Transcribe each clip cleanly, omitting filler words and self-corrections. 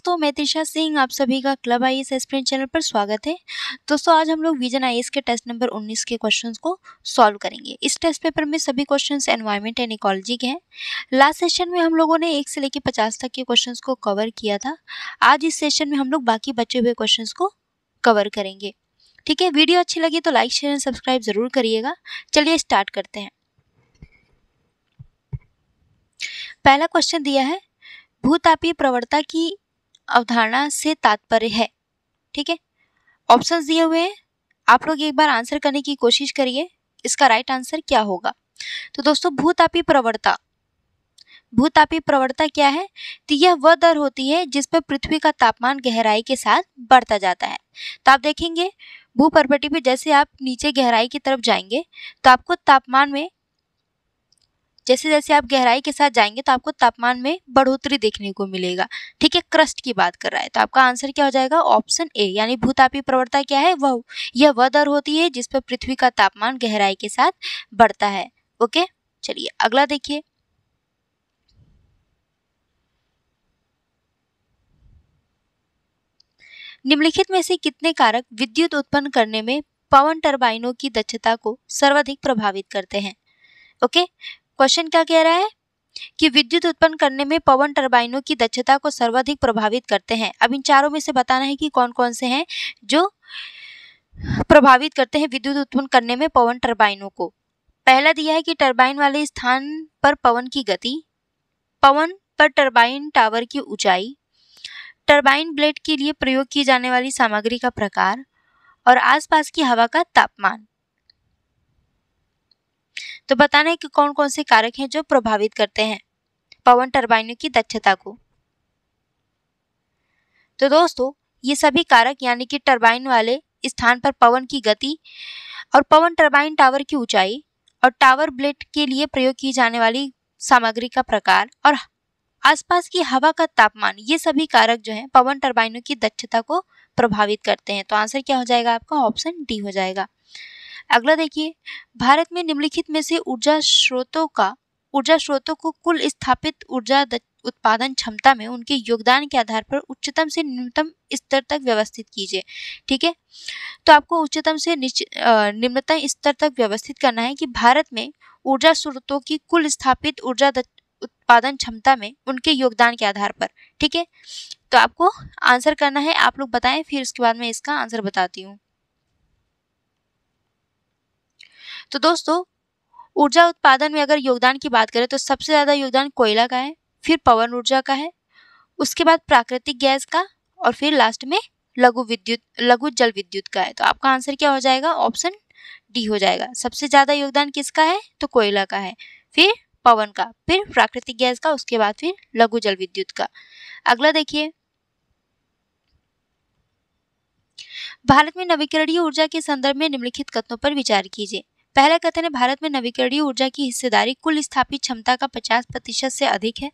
दोस्तों, मैं त्रिशा सिंह, आप सभी का क्लब आईएएस एस्पिरेंट चैनल पर स्वागत है। दोस्तों, आज हम लोग विजन आईएएस के टेस्ट नंबर 19 के क्वेश्चंस को सॉल्व करेंगे। इस टेस्ट पेपर में सभी क्वेश्चंस एनवायरनमेंट एंड इकोलॉजी के हैं। लास्ट सेशन में हम लोगों ने 1 से लेकर 50 तक के क्वेश्चंस को कवर किया था। आज इस सेशन में हम लोग बाकी बचे हुए क्वेश्चंस को कवर करेंगे। ठीक है, वीडियो अच्छी लगी तो लाइक, शेयर एंड सब्सक्राइब जरूर करिएगा। चलिए स्टार्ट करते हैं। पहला क्वेश्चन दिया है, भूतापीय प्रवणता की अवधारणा से तात्पर्य है। ठीक है, ऑप्शंस दिए हुए हैं, आप लोग एक बार आंसर करने की कोशिश करिए, इसका राइट आंसर क्या होगा। तो दोस्तों, भूतापीय प्रवणता क्या है? तो यह वह दर होती है जिस पर पृथ्वी का तापमान गहराई के साथ बढ़ता जाता है। तो आप देखेंगे भूपर्वती पे जैसे आप नीचे गहराई की तरफ जाएंगे तो आपको तापमान में जैसे जैसे आप गहराई के साथ जाएंगे तो आपको तापमान में बढ़ोतरी देखने को मिलेगा। ठीक है, क्रस्ट की बात कर रहा है, तो आपका आंसर क्या हो जाएगा? ऑप्शन ए, यानी भूतापीय प्रवणता क्या है? यह वह दर होती है जिस पर पृथ्वी का तापमान गहराई के साथ बढ़ता है। ओके, चलिए अगला देखिए। निम्नलिखित में से कितने कारक विद्युत उत्पन्न करने में पवन टरबाइनों की दक्षता को सर्वाधिक प्रभावित करते हैं? ओके, क्वेश्चन क्या कह रहा है कि विद्युत उत्पन्न करने में पवन टरबाइनों की दक्षता को सर्वाधिक प्रभावित करते हैं। अब इन चारों में से बताना है कि कौन कौन से हैं जो प्रभावित करते हैं विद्युत उत्पन्न करने में पवन टरबाइनों को। पहला दिया है कि टरबाइन वाले स्थान पर पवन की गति, पवन पर टरबाइन टावर की ऊंचाई, टरबाइन ब्लेड के लिए प्रयोग की जाने वाली सामग्री का प्रकार और आसपास की हवा का तापमान। तो बताना है कि कौन कौन से कारक हैं जो प्रभावित करते हैं पवन टरबाइनों की दक्षता को। तो दोस्तों, ये सभी कारक यानी कि टरबाइन वाले स्थान पर पवन की गति और पवन टरबाइन टावर की ऊंचाई और टावर ब्लेड के लिए प्रयोग की जाने वाली सामग्री का प्रकार और आसपास की हवा का तापमान, ये सभी कारक जो हैं पवन टरबाइनों की दक्षता को प्रभावित करते हैं। तो आंसर क्या हो जाएगा आपका? ऑप्शन डी हो जाएगा। अगला देखिए, भारत में निम्नलिखित में से ऊर्जा स्रोतों को कुल स्थापित ऊर्जा उत्पादन क्षमता में उनके योगदान के आधार पर उच्चतम से निम्नतम स्तर तक व्यवस्थित कीजिए। ठीक है, तो आपको उच्चतम से निम्नतम स्तर तक व्यवस्थित करना है कि भारत में ऊर्जा स्रोतों की कुल स्थापित ऊर्जा उत्पादन क्षमता में उनके योगदान के आधार पर। ठीक है, तो आपको आंसर करना है, आप लोग बताएं, फिर उसके बाद मैं इसका आंसर बताती हूँ। तो दोस्तों, ऊर्जा उत्पादन में अगर योगदान की बात करें तो सबसे ज्यादा योगदान कोयला का है, फिर पवन ऊर्जा का है, उसके बाद प्राकृतिक गैस का और फिर लास्ट में लघु जल विद्युत का है। तो आपका आंसर क्या हो जाएगा? ऑप्शन डी हो जाएगा। सबसे ज्यादा योगदान किसका है? तो कोयला का है, फिर पवन का, फिर प्राकृतिक गैस का, उसके बाद फिर लघु जल विद्युत का। अगला देखिए, भारत में नवीकरणीय ऊर्जा के संदर्भ में निम्नलिखित कथनों पर विचार कीजिए। पहला कथन है, भारत में नवीकरणीय ऊर्जा की हिस्सेदारी कुल स्थापित क्षमता का 50% से अधिक है।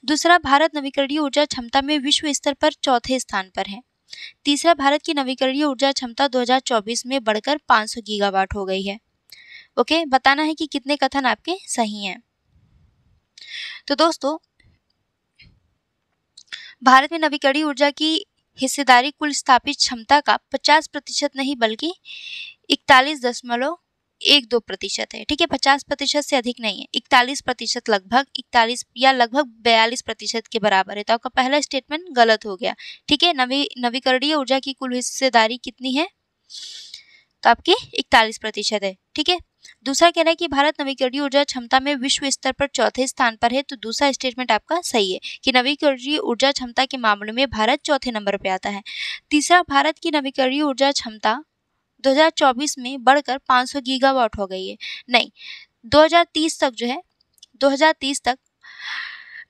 दूसरा, भारत नवीकरणीय ऊर्जा क्षमता में विश्व स्तर पर चौथे स्थान पर है। तीसरा, भारत की नवीकरणीय ऊर्जा क्षमता 2024 में बढ़कर 500 गीगावाट हो गई है। ओके, बताना है कि कितने कथन आपके सही हैं। तो दोस्तों, भारत में नवीकरणीय ऊर्जा की हिस्सेदारी कुल स्थापित क्षमता का 50% नहीं बल्कि 41.12% है। ठीक है, 50% से अधिक नहीं है, 41%, लगभग 41 या लगभग 42% के बराबर है। तो आपका पहला स्टेटमेंट गलत हो गया। ठीक है, नवीकरणीय ऊर्जा की कुल हिस्सेदारी कितनी है? तो आपकी 41% है। ठीक है, दूसरा कह रहा है कि भारत नवीकरणीय ऊर्जा क्षमता में विश्व स्तर पर चौथे स्थान पर है। तो दूसरा स्टेटमेंट आपका सही है कि नवीकरणीय ऊर्जा क्षमता के मामले में भारत चौथे नंबर पे आता है। तीसरा, भारत की नवीकरणीय ऊर्जा क्षमता 2024 में बढ़कर 500 गीगावाट हो गई है। नहीं, 2030 तक जो है, 2030 तक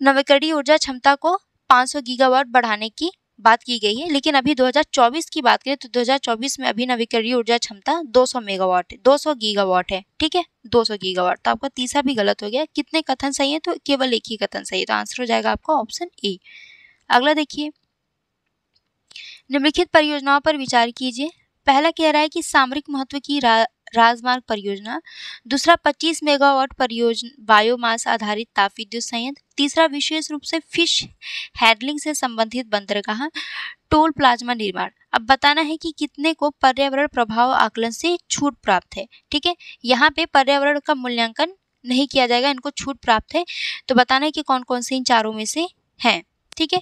नवीकरणीय ऊर्जा क्षमता को 500 गीगावाट बढ़ाने की बात की गई है, लेकिन अभी 2024 की बात करें तो 2024 में अभी नवीकरणीय ऊर्जा क्षमता 200 मेगावाट है, 200 गीगावाट है। ठीक है, 200 गीगावाट। तो आपका तीसरा भी गलत हो गया। कितने कथन सही है? तो केवल एक ही कथन सही है। तो आंसर हो जाएगा आपका ऑप्शन ए। अगला देखिए, निम्नलिखित परियोजनाओं पर विचार कीजिए। पहला कह रहा है कि सामरिक महत्व की राजमार्ग परियोजना। दूसरा 25 मेगावाट परियोजना बायोमास आधारित ताप विद्युत संयंत्र। तीसरा विशेष रूप से फिश हैंडलिंग से संबंधित बंदरगाह टोल प्लाज्मा निर्माण। अब बताना है कि कितने को पर्यावरण प्रभाव आकलन से छूट प्राप्त है। ठीक है, यहाँ पे पर्यावरण का मूल्यांकन नहीं किया जाएगा, इनको छूट प्राप्त है। तो बताना है कि कौन कौन से इन चारों में से हैं। ठीक है,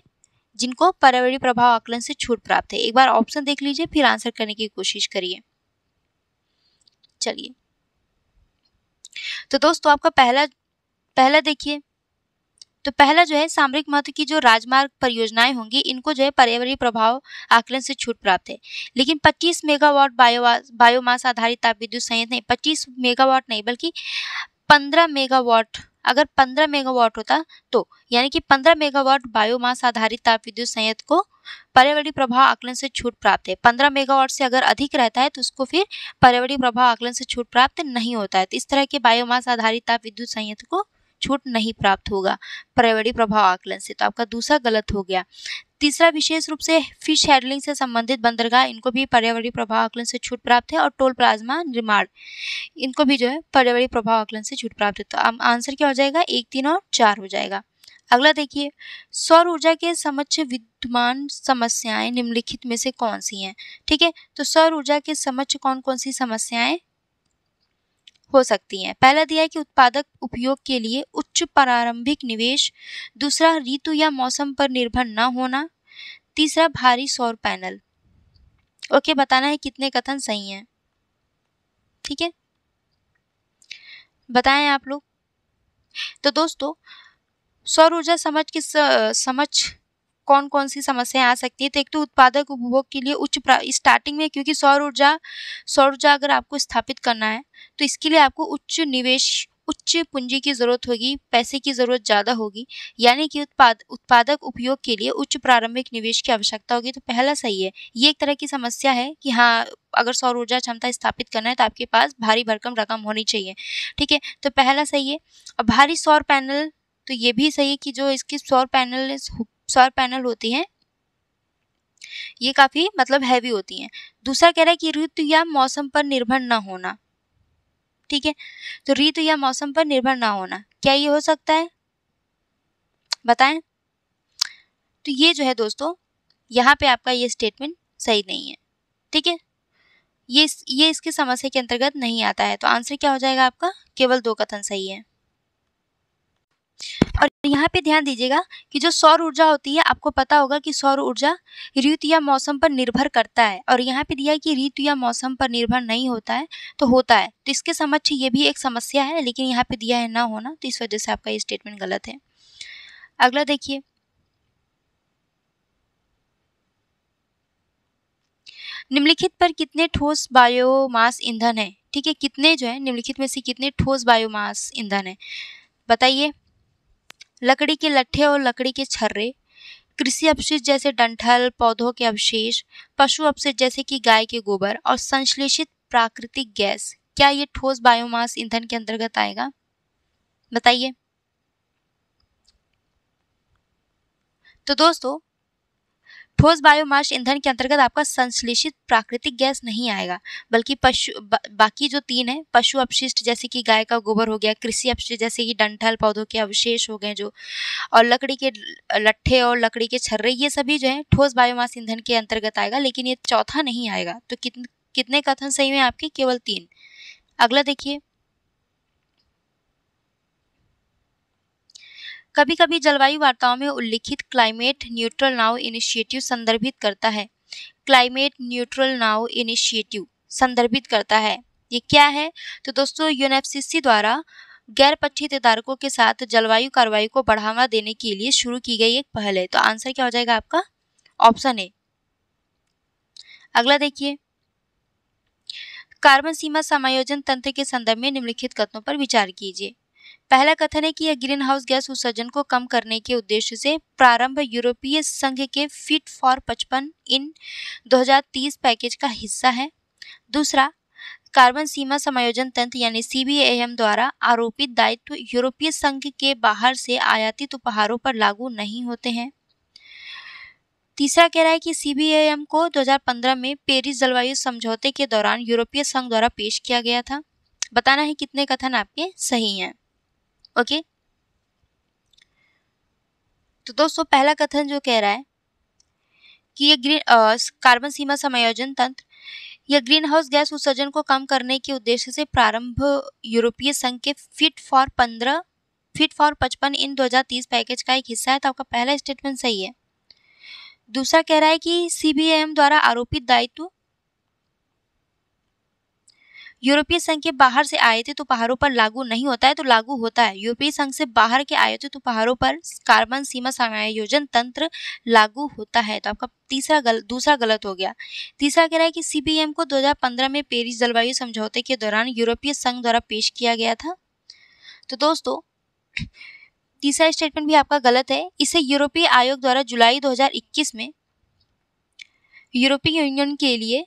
जिनको पर्यावरणीय प्रभाव आकलन से छूट प्राप्त है। एक बार ऑप्शन देख लीजिए, फिर आंसर करने की कोशिश करिए। चलिए, तो दोस्तों आपका पहला देखिए, तो पहला जो है सामरिक महत्व की जो राजमार्ग परियोजनाएं होंगी, इनको जो है पर्यावरणीय प्रभाव आकलन से छूट प्राप्त है। लेकिन 25 मेगावाट बायोमास आधारित ताप विद्युत संयंत्र नहीं, 25 मेगावाट नहीं बल्कि 15 मेगावाट, अगर 15 मेगावाट होता तो यानी कि 15 मेगावाट बायोमास आधारित ताप विद्युत संयंत्र को पर्यावरणीय प्रभाव आकलन से छूट प्राप्त है। 15 मेगावाट से अगर अधिक रहता है तो उसको फिर पर्यावरणीय प्रभाव आकलन से छूट प्राप्त नहीं होता है। तो इस तरह के बायोमास आधारित ताप विद्युत संयंत्र को छूट नहीं प्राप्त होगा पर्यावरणीय प्रभाव आकलन से। तो आपका दूसरा गलत हो गया। तीसरा विशेष रूप से फिश हैंडलिंग से संबंधित बंदरगाह, इनको भी पर्यावरणीय प्रभाव आकलन से छूट प्राप्त है। और टोल प्लाज्मा निर्माण, इनको भी जो है पर्यावरणीय प्रभाव आकलन से छूट प्राप्त है। तो अब आंसर क्या हो जाएगा, 1, 3 और 4 हो जाएगा। अगला देखिए, सौर ऊर्जा के समक्ष विद्यमान समस्याएं निम्नलिखित में से कौन सी हैं। ठीक है, तो सौर ऊर्जा के समक्ष कौन कौन सी समस्याएं हो सकती हैं। पहला दिया है कि उत्पादक उपयोग के लिए उच्च प्रारंभिक निवेश। दूसरा, ऋतु या मौसम पर निर्भर न होना। तीसरा, भारी सौर पैनल। ओके, बताना है कितने कथन सही हैं। ठीक है, बताएं आप लोग। तो दोस्तों सौर ऊर्जा समझ कौन कौन सी समस्याएं आ सकती है। तो एक तो उत्पादक उपभोग के लिए उच्च स्टार्टिंग में, क्योंकि सौर ऊर्जा अगर आपको स्थापित करना है तो इसके लिए आपको उच्च निवेश, उच्च पूंजी की जरूरत होगी, पैसे की जरूरत ज्यादा होगी, यानी कि उत्पादक उपयोग के लिए उच्च प्रारंभिक निवेश की आवश्यकता होगी। तो पहला सही है। ये एक तरह की समस्या है कि हाँ, अगर सौर ऊर्जा क्षमता स्थापित करना है तो आपके पास भारी भरकम रकम होनी चाहिए। ठीक है, तो पहला सही है। अब भारी सौर पैनल, तो ये भी सही है कि जो इसकी सौर पैनल होती हैं ये काफी मतलब हैवी होती हैं। दूसरा कह रहा है कि ऋतु या मौसम पर निर्भर न होना। ठीक है, तो ऋतु या मौसम पर निर्भर ना होना, क्या ये हो सकता है, बताएं। तो ये जो है दोस्तों, यहाँ पे आपका ये स्टेटमेंट सही नहीं है। ठीक है, ये इसकी समस्या के अंतर्गत नहीं आता है। तो आंसर क्या हो जाएगा आपका, केवल 2 कथन सही है। और यहाँ पे ध्यान दीजिएगा कि जो सौर ऊर्जा होती है, आपको पता होगा कि सौर ऊर्जा ऋतु या मौसम पर निर्भर करता है, और यहाँ पे दिया है कि ऋतु या मौसम पर निर्भर नहीं होता है, तो होता है। तो इसके समक्ष ये भी एक समस्या है, लेकिन यहाँ पे दिया है ना होना, तो इस वजह से आपका ये स्टेटमेंट गलत है। अगला देखिए, निम्नलिखित पर कितने ठोस बायोमास ईंधन है। ठीक है, कितने जो है निम्नलिखित में से कितने ठोस बायोमास ईंधन है, बताइए। लकड़ी के लट्ठे और लकड़ी के छर्रे, कृषि अपशिष्ट जैसे डंठल, पौधों के अवशेष, पशु अपशिष्ट जैसे कि गाय के गोबर, और संश्लेषित प्राकृतिक गैस, क्या ये ठोस बायोमास ईंधन के अंतर्गत आएगा, बताइए। तो दोस्तों ठोस बायोमास ईंधन के अंतर्गत आपका संश्लेषित प्राकृतिक गैस नहीं आएगा, बल्कि बाकी जो 3 है, पशु अपशिष्ट जैसे कि गाय का गोबर हो गया, कृषि अपशिष्ट जैसे कि डंठल, पौधों के अवशेष हो गए जो, और लकड़ी के लट्ठे और लकड़ी के छर्रे, ये सभी जो है ठोस बायोमास ईंधन के अंतर्गत आएगा, लेकिन ये चौथा नहीं आएगा। तो कितने कथन सही हैं आपके, केवल 3। अगला देखिए, कभी कभी जलवायु वार्ताओं में उल्लिखित क्लाइमेट न्यूट्रल नाउ इनिशिएटिव संदर्भित करता है। क्लाइमेट न्यूट्रल नाउ इनिशिएटिव संदर्भित करता है, ये क्या है। तो दोस्तों यूएनएफसीसी द्वारा गैर पक्षी हितधारकों के साथ जलवायु कार्रवाई को बढ़ावा देने के लिए शुरू की गई एक पहल है। तो आंसर क्या हो जाएगा आपका, ऑप्शन ए। अगला देखिए, कार्बन सीमा समायोजन तंत्र के संदर्भ में निम्नलिखित कथनों पर विचार कीजिए। पहला कथन है कि यह ग्रीन हाउस गैस उत्सर्जन को कम करने के उद्देश्य से प्रारंभ यूरोपीय संघ के फिट फॉर 55 इन 2030 पैकेज का हिस्सा है। दूसरा, कार्बन सीमा समायोजन तंत्र यानी CBAM द्वारा आरोपित दायित्व यूरोपीय संघ के बाहर से आयातित उपहारों पर लागू नहीं होते हैं। तीसरा कह रहा है कि CBAM को 2015 में पेरिस जलवायु समझौते के दौरान यूरोपीय संघ द्वारा पेश किया गया था। बताना है कितने कथन आपके सही हैं। ओके, तो दोस्तों पहला कथन जो कह रहा है कि ये कार्बन सीमा समायोजन तंत्र यह ग्रीन हाउस गैस उत्सर्जन को कम करने के उद्देश्य से प्रारंभ यूरोपीय संघ के फिट फॉर 55 इन 2030 पैकेज का एक हिस्सा है। तो आपका पहला स्टेटमेंट सही है। दूसरा कह रहा है कि CBAM द्वारा आरोपित दायित्व यूरोपीय संघ के बाहर से आयातित उपहारों पर लागू नहीं होता है, तो लागू होता है। यूरोपीय संघ से बाहर के आयातित उपहारों पर कार्बन सीमा समायोजन तंत्र लागू होता है। तो आपका दूसरा गलत हो गया। तीसरा कह रहा है कि CBAM को 2015 में पेरिस जलवायु समझौते के दौरान यूरोपीय संघ द्वारा पेश किया गया था। तो दोस्तों तीसरा स्टेटमेंट भी आपका गलत है। इसे यूरोपीय आयोग द्वारा जुलाई 2021 में यूरोपीय यूनियन के लिए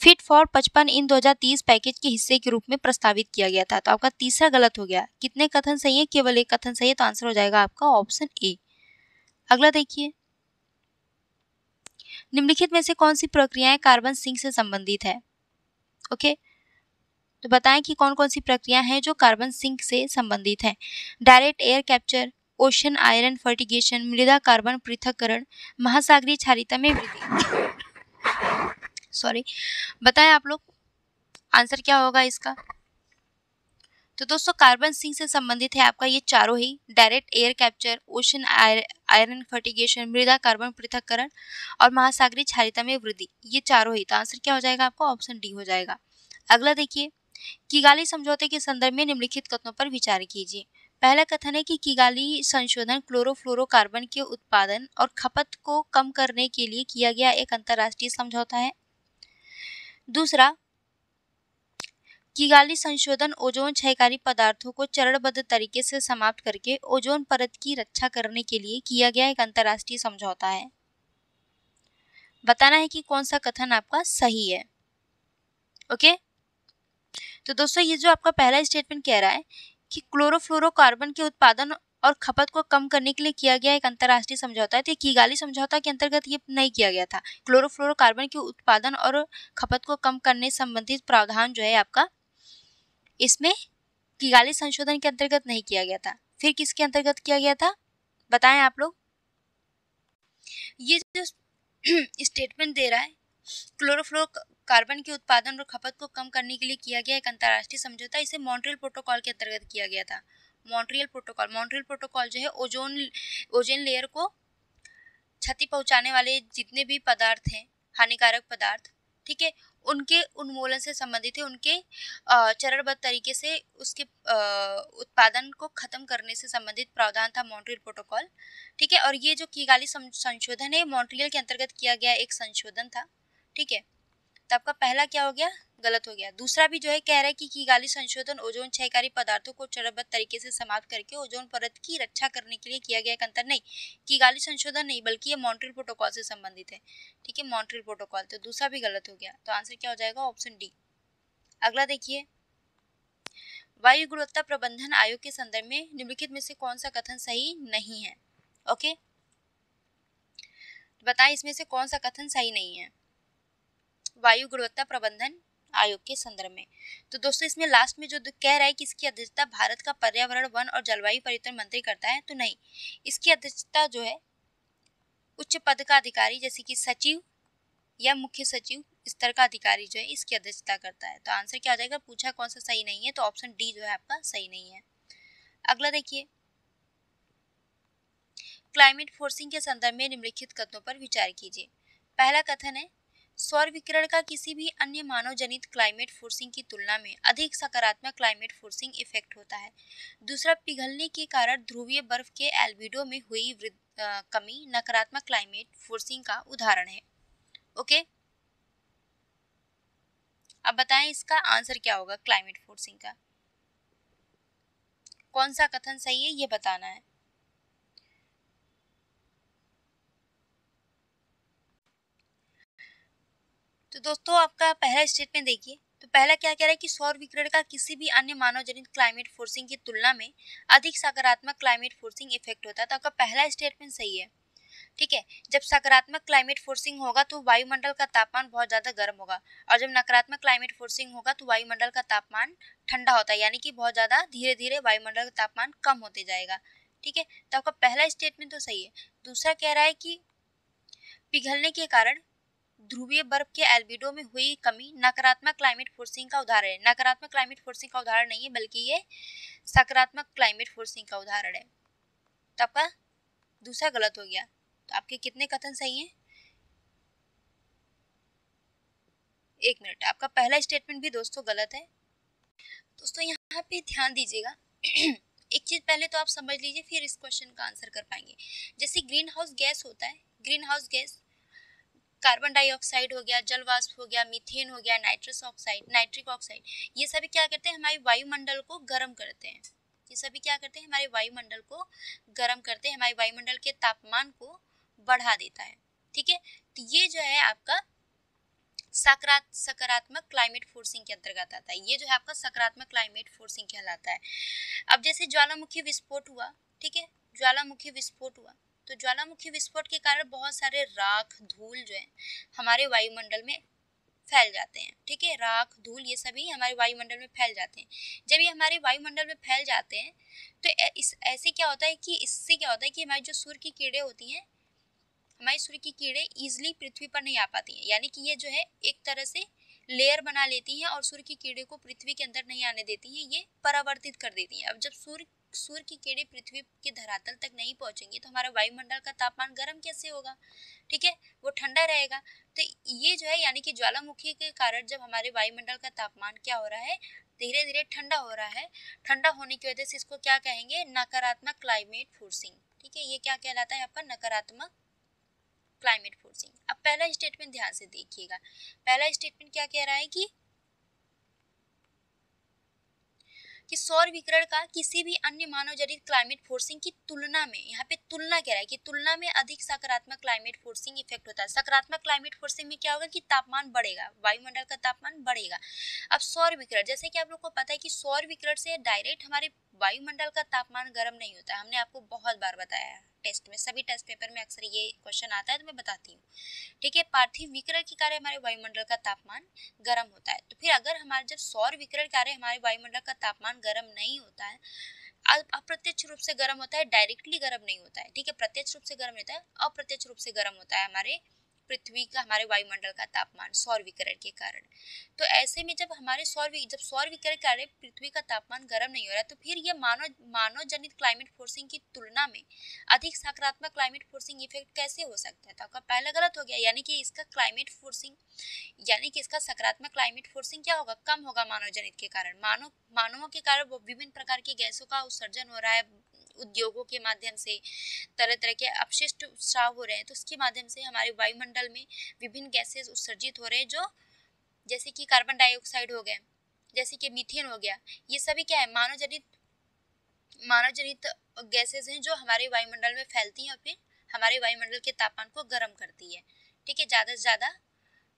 फिट फॉर 55 इन 2030 पैकेज के हिस्से के रूप में प्रस्तावित किया गया था। तो आपका तीसरा गलत हो गया। कितने कथन सही है? केवल एक कथन सही है, तो आंसर हो जाएगा आपका ऑप्शन ए। अगला देखिए, निम्नलिखित में से कौन सी प्रक्रियाएं कार्बन सिंक से संबंधित है? ओके, तो बताएं कि कौन कौन सी प्रक्रिया हैं जो कार्बन सिंक से संबंधित हैं। Direct air capture, ocean iron fertigation, मृदा कार्बन पृथक्करण, महासागरीय क्षारीयता में वृद्धि। सॉरी, बताएं आप लोग आंसर क्या होगा इसका। तो दोस्तों कार्बन सिंक से संबंधित है आपका ये चारों ही, direct air capture, ocean iron fertigation, मृदा कार्बन पृथक्करण और महासागरीय क्षारीयता में वृद्धि, ये चारों ही। तो आंसर क्या हो जाएगा आपका? ऑप्शन डी हो जाएगा। अगला देखिए, किगाली समझौते के संदर्भ में निम्नलिखित कथनों पर विचार कीजिए। पहला कथन है कि किगाली संशोधन क्लोरोफ्लोरोकार्बन के उत्पादन और खपत को कम करने के लिए किया गया एक अंतर्राष्ट्रीय समझौता है। दूसरा, किगाली संशोधन ओजोन क्षयकारी पदार्थों को चरणबद्ध तरीके से समाप्त करके ओजोन परत की रक्षा करने के लिए किया गया एक अंतर्राष्ट्रीय समझौता है। बताना है कि कौन सा कथन आपका सही है। ओके, तो दोस्तों ये जो आपका पहला स्टेटमेंट कह रहा है कि क्लोरोफ्लोरोकार्बन के उत्पादन और खपत को कम करने के लिए किया गया एक अंतर्राष्ट्रीय समझौता है, तो किगाली समझौता के अंतर्गत ये नहीं किया गया था। क्लोरोफ्लोरोकार्बन के उत्पादन और खपत को कम करने संबंधित प्रावधान जो है आपका इसमें किगाली संशोधन के अंतर्गत नहीं किया गया था। फिर किसके अंतर्गत किया गया था बताएं आप लोग। ये जो स्टेटमेंट दे रहा है क्लोरोफ्लोरोकार्बन के उत्पादन और खपत को कम करने के लिए किया गया एक अंतर्राष्ट्रीय समझौता, इसे मॉन्ट्रियल प्रोटोकॉल के अंतर्गत किया गया था। मॉन्ट्रियल प्रोटोकॉल जो है ओजोन लेयर को क्षति पहुंचाने वाले जितने भी पदार्थ हैं, हानिकारक पदार्थ, ठीक है, उनके उन्मूलन से संबंधित है। उनके चरणबद्ध तरीके से उसके उत्पादन को खत्म करने से संबंधित प्रावधान था मॉन्ट्रियल प्रोटोकॉल, ठीक है। और ये जो किगाली संशोधन है मॉन्ट्रियल के अंतर्गत किया गया एक संशोधन था, ठीक है। तो आपका पहला क्या हो गया? गलत हो गया। दूसरा भी जो है कह रहा है कि किगाली संशोधन ओजोन क्षयकारी पदार्थों को चरणबद्ध तरीके से समाप्त करके ओजोन परत की रक्षा करने के लिए किया गया एक अंतर, नहीं, किगाली संशोधन नहीं बल्कि ये मॉन्ट्रियल प्रोटोकॉल से संबंधित है, ठीक है, मॉन्ट्रियल प्रोटोकॉल। तो दूसरा भी गलत हो गया, तो आंसर क्या हो जाएगा? Option D. अगला देखिए, वायु गुणवत्ता प्रबंधन आयोग के संदर्भ में निम्नलिखित में से कौन सा कथन सही नहीं है? ओके, बताएं इसमें से कौन सा कथन सही नहीं है वायु गुणवत्ता प्रबंधन आयोग के संदर्भ में। तो दोस्तों इसमें लास्ट में जो कह रहा है कि इसकी अध्यक्षता भारत का पर्यावरण वन और जलवायु परिवर्तन मंत्री करता है, तो नहीं, इसकी अध्यक्षता जो है उच्च पद का अधिकारी जैसे कि सचिव या मुख्य सचिव स्तर का अधिकारी जो है इसकी अध्यक्षता करता है। तो आंसर क्या आ जाएगा? पूछा कौन सा सही नहीं है, तो ऑप्शन डी जो है आपका सही नहीं है। अगला देखिए, क्लाइमेट फोर्सिंग के संदर्भ में निम्नलिखित कथनों पर विचार कीजिए। पहला कथन है सौर विकिरण का किसी भी अन्य मानव जनित क्लाइमेट फोर्सिंग की तुलना में अधिक सकारात्मक क्लाइमेट फोर्सिंग इफेक्ट होता है। दूसरा, पिघलने के कारण ध्रुवीय बर्फ के एल्बिडो में हुई कमी नकारात्मक क्लाइमेट फोर्सिंग का उदाहरण है। ओके, अब बताएं इसका आंसर क्या होगा क्लाइमेट फोर्सिंग का। कौन सा कथन सही है ये बताना है। तो दोस्तों आपका पहला स्टेटमेंट देखिए, तो पहला क्या कह रहा है कि सौर विकिरण का किसी भी अन्य मानव जनित क्लाइमेट फोर्सिंग की तुलना में अधिक सकारात्मक क्लाइमेट फोर्सिंग इफेक्ट होता है। तो आपका पहला स्टेटमेंट सही है। ठीक है। जब सकारात्मक क्लाइमेट फोर्सिंग होगा तो वायुमंडल का तापमान बहुत ज़्यादा गर्म होगा, और जब नकारात्मक क्लाइमेट फोर्सिंग होगा तो वायुमंडल का तापमान ठंडा होता है, यानी कि बहुत ज़्यादा धीरे धीरे वायुमंडल का तापमान कम होते जाएगा। ठीक है, तो आपका पहला स्टेटमेंट तो सही है। दूसरा कह रहा है कि पिघलने के कारण ध्रुवीय बर्फ के एल्बिडो में हुई कमी नकारात्मक क्लाइमेट फोर्सिंग का उदाहरण है। नकारात्मक क्लाइमेट फोर्सिंग का उदाहरण नहीं है, बल्कि ये सकारात्मक क्लाइमेट फोर्सिंग का उदाहरण है। तो आपका दूसरा गलत हो गया। तो आपके कितने कथन सही हैं? एक मिनट, आपका पहला स्टेटमेंट भी दोस्तों गलत है। दोस्तों यहाँ पे ध्यान दीजिएगा। एक चीज पहले तो आप समझ लीजिए, फिर इस क्वेश्चन का आंसर कर पाएंगे। जैसे ग्रीन हाउस गैस होता है, green house gas carbon dioxide हो गया, जल वाष्प हो गया, मीथेन हो गया, नाइट्रस ऑक्साइड, नाइट्रिक ऑक्साइड, ये सभी क्या करते हैं, हमारे वायुमंडल को गर्म करते हैं। ये सभी क्या करते हैं, हमारे वायुमंडल को गर्म करते हैं, हमारे वायुमंडल के तापमान को बढ़ा देता है। ठीक है, तो ये जो है आपका सकारात्मक क्लाइमेट फोर्सिंग के अंतर्गत आता है। ये जो है आपका सकारात्मक क्लाइमेट फोर्सिंग कहलाता है। अब जैसे ज्वालामुखी विस्फोट हुआ, ठीक है, ज्वालामुखी विस्फोट हुआ, तो ज्वालामुखी विस्फोट के कारण बहुत सारे राख धूल जो है हमारे वायुमंडल में फैल जाते हैं। ठीक है, राख धूल ये सभी हमारे वायुमंडल में फैल जाते हैं। जब ये हमारे वायुमंडल में फैल जाते हैं तो ऐसे क्या होता है कि इससे क्या होता है कि हमारी जो सूर्य की किरणें होती हैं, हमारी सूर्य की किरणें ईजिली पृथ्वी पर नहीं आ पाती हैं, यानी कि ये जो है एक तरह से लेयर बना लेती हैं और सूर्य की किरणें को पृथ्वी के अंदर नहीं आने देती हैं, ये परावर्तित कर देती हैं। अब जब सूर्य की किरणें पृथ्वी के धरातल तक नहीं पहुंचेंगी तो हमारा वायुमंडल का तापमान गर्म कैसे होगा? ठीक है, वो ठंडा रहेगा। तो ये जो है यानी कि ज्वालामुखी के कारण जब हमारे वायुमंडल का तापमान क्या हो रहा है, धीरे धीरे ठंडा हो रहा है, ठंडा होने की वजह से इसको क्या कहेंगे, नकारात्मक क्लाइमेट फोर्सिंग। ठीक है, ये क्या कहलाता है आपका, नकारात्मक क्लाइमेट फोर्सिंग। अब पहला स्टेटमेंट ध्यान से देखिएगा। पहला स्टेटमेंट क्या कह रहा है कि सौर विकिरण का किसी भी अन्य मानव जनित क्लाइमेट फोर्सिंग की तुलना में, यहाँ पे तुलना कह रहा है कि तुलना में अधिक सकारात्मक क्लाइमेट फोर्सिंग इफेक्ट होता है। सकारात्मक क्लाइमेट फोर्सिंग में क्या होगा कि तापमान बढ़ेगा, वायुमंडल का तापमान बढ़ेगा। अब सौर विकिरण, जैसे कि आप लोग को पता है कि सौर विकिरण से डायरेक्ट हमारे वायुमंडल का तापमान गर्म नहीं होता है। हमने आपको बहुत बार बताया है टेस्ट में, सभी टेस्ट पेपर में अक्सर ये क्वेश्चन आता है, तो मैं बताती हूँ। ठीक है, पार्थिव विकिरण के कारण हमारे वायुमंडल का तापमान गर्म होता है। तो फिर अगर हमारे जब सौर विकिरण कार्य हमारे वायुमंडल का तापमान गर्म नहीं होता है, अप्रत्यक्ष रूप से गर्म होता है, डायरेक्टली गर्म नहीं होता है। ठीक है, प्रत्यक्ष रूप से गर्म होता है, अप्रत्यक्ष रूप से गर्म होता है हमारे पृथ्वी का, हमारे वायुमंडल का तापमान सौर विकिरण के कारण। तो ऐसे में जब हमारे जब सौर विकिरण के कारण पृथ्वी का तापमान गर्म नहीं हो रहा है, तो फिर ये मानव जनित क्लाइमेट फोर्सिंग की तुलना में अधिक सकारात्मक क्लाइमेट फोर्सिंग इफेक्ट कैसे हो सकता है? तो आपका पहला गलत हो गया, यानी कि इसका क्लाइमेट फोर्सिंग, यानी कि इसका सकारात्मक क्लाइमेट फोर्सिंग क्या होगा, कम होगा मानव जनित के कारण। मानवों के कारण विभिन्न प्रकार की गैसों का उत्सर्जन हो रहा है, उद्योगों के माध्यम से तरह तरह के अपशिष्ट स्राव हो रहे हैं, तो उसके माध्यम से हमारे वायुमंडल में विभिन्न गैसेस उत्सर्जित हो रहे हैं, जो जैसे कि कार्बन डाइऑक्साइड हो गए, जैसे कि मीथेन हो गया, ये सभी क्या है, मानव जनित गैसेस हैं जो हमारे वायुमंडल में फैलती हैं और फिर हमारे वायुमंडल के तापमान को गर्म करती है। ठीक है, ज़्यादा से ज़्यादा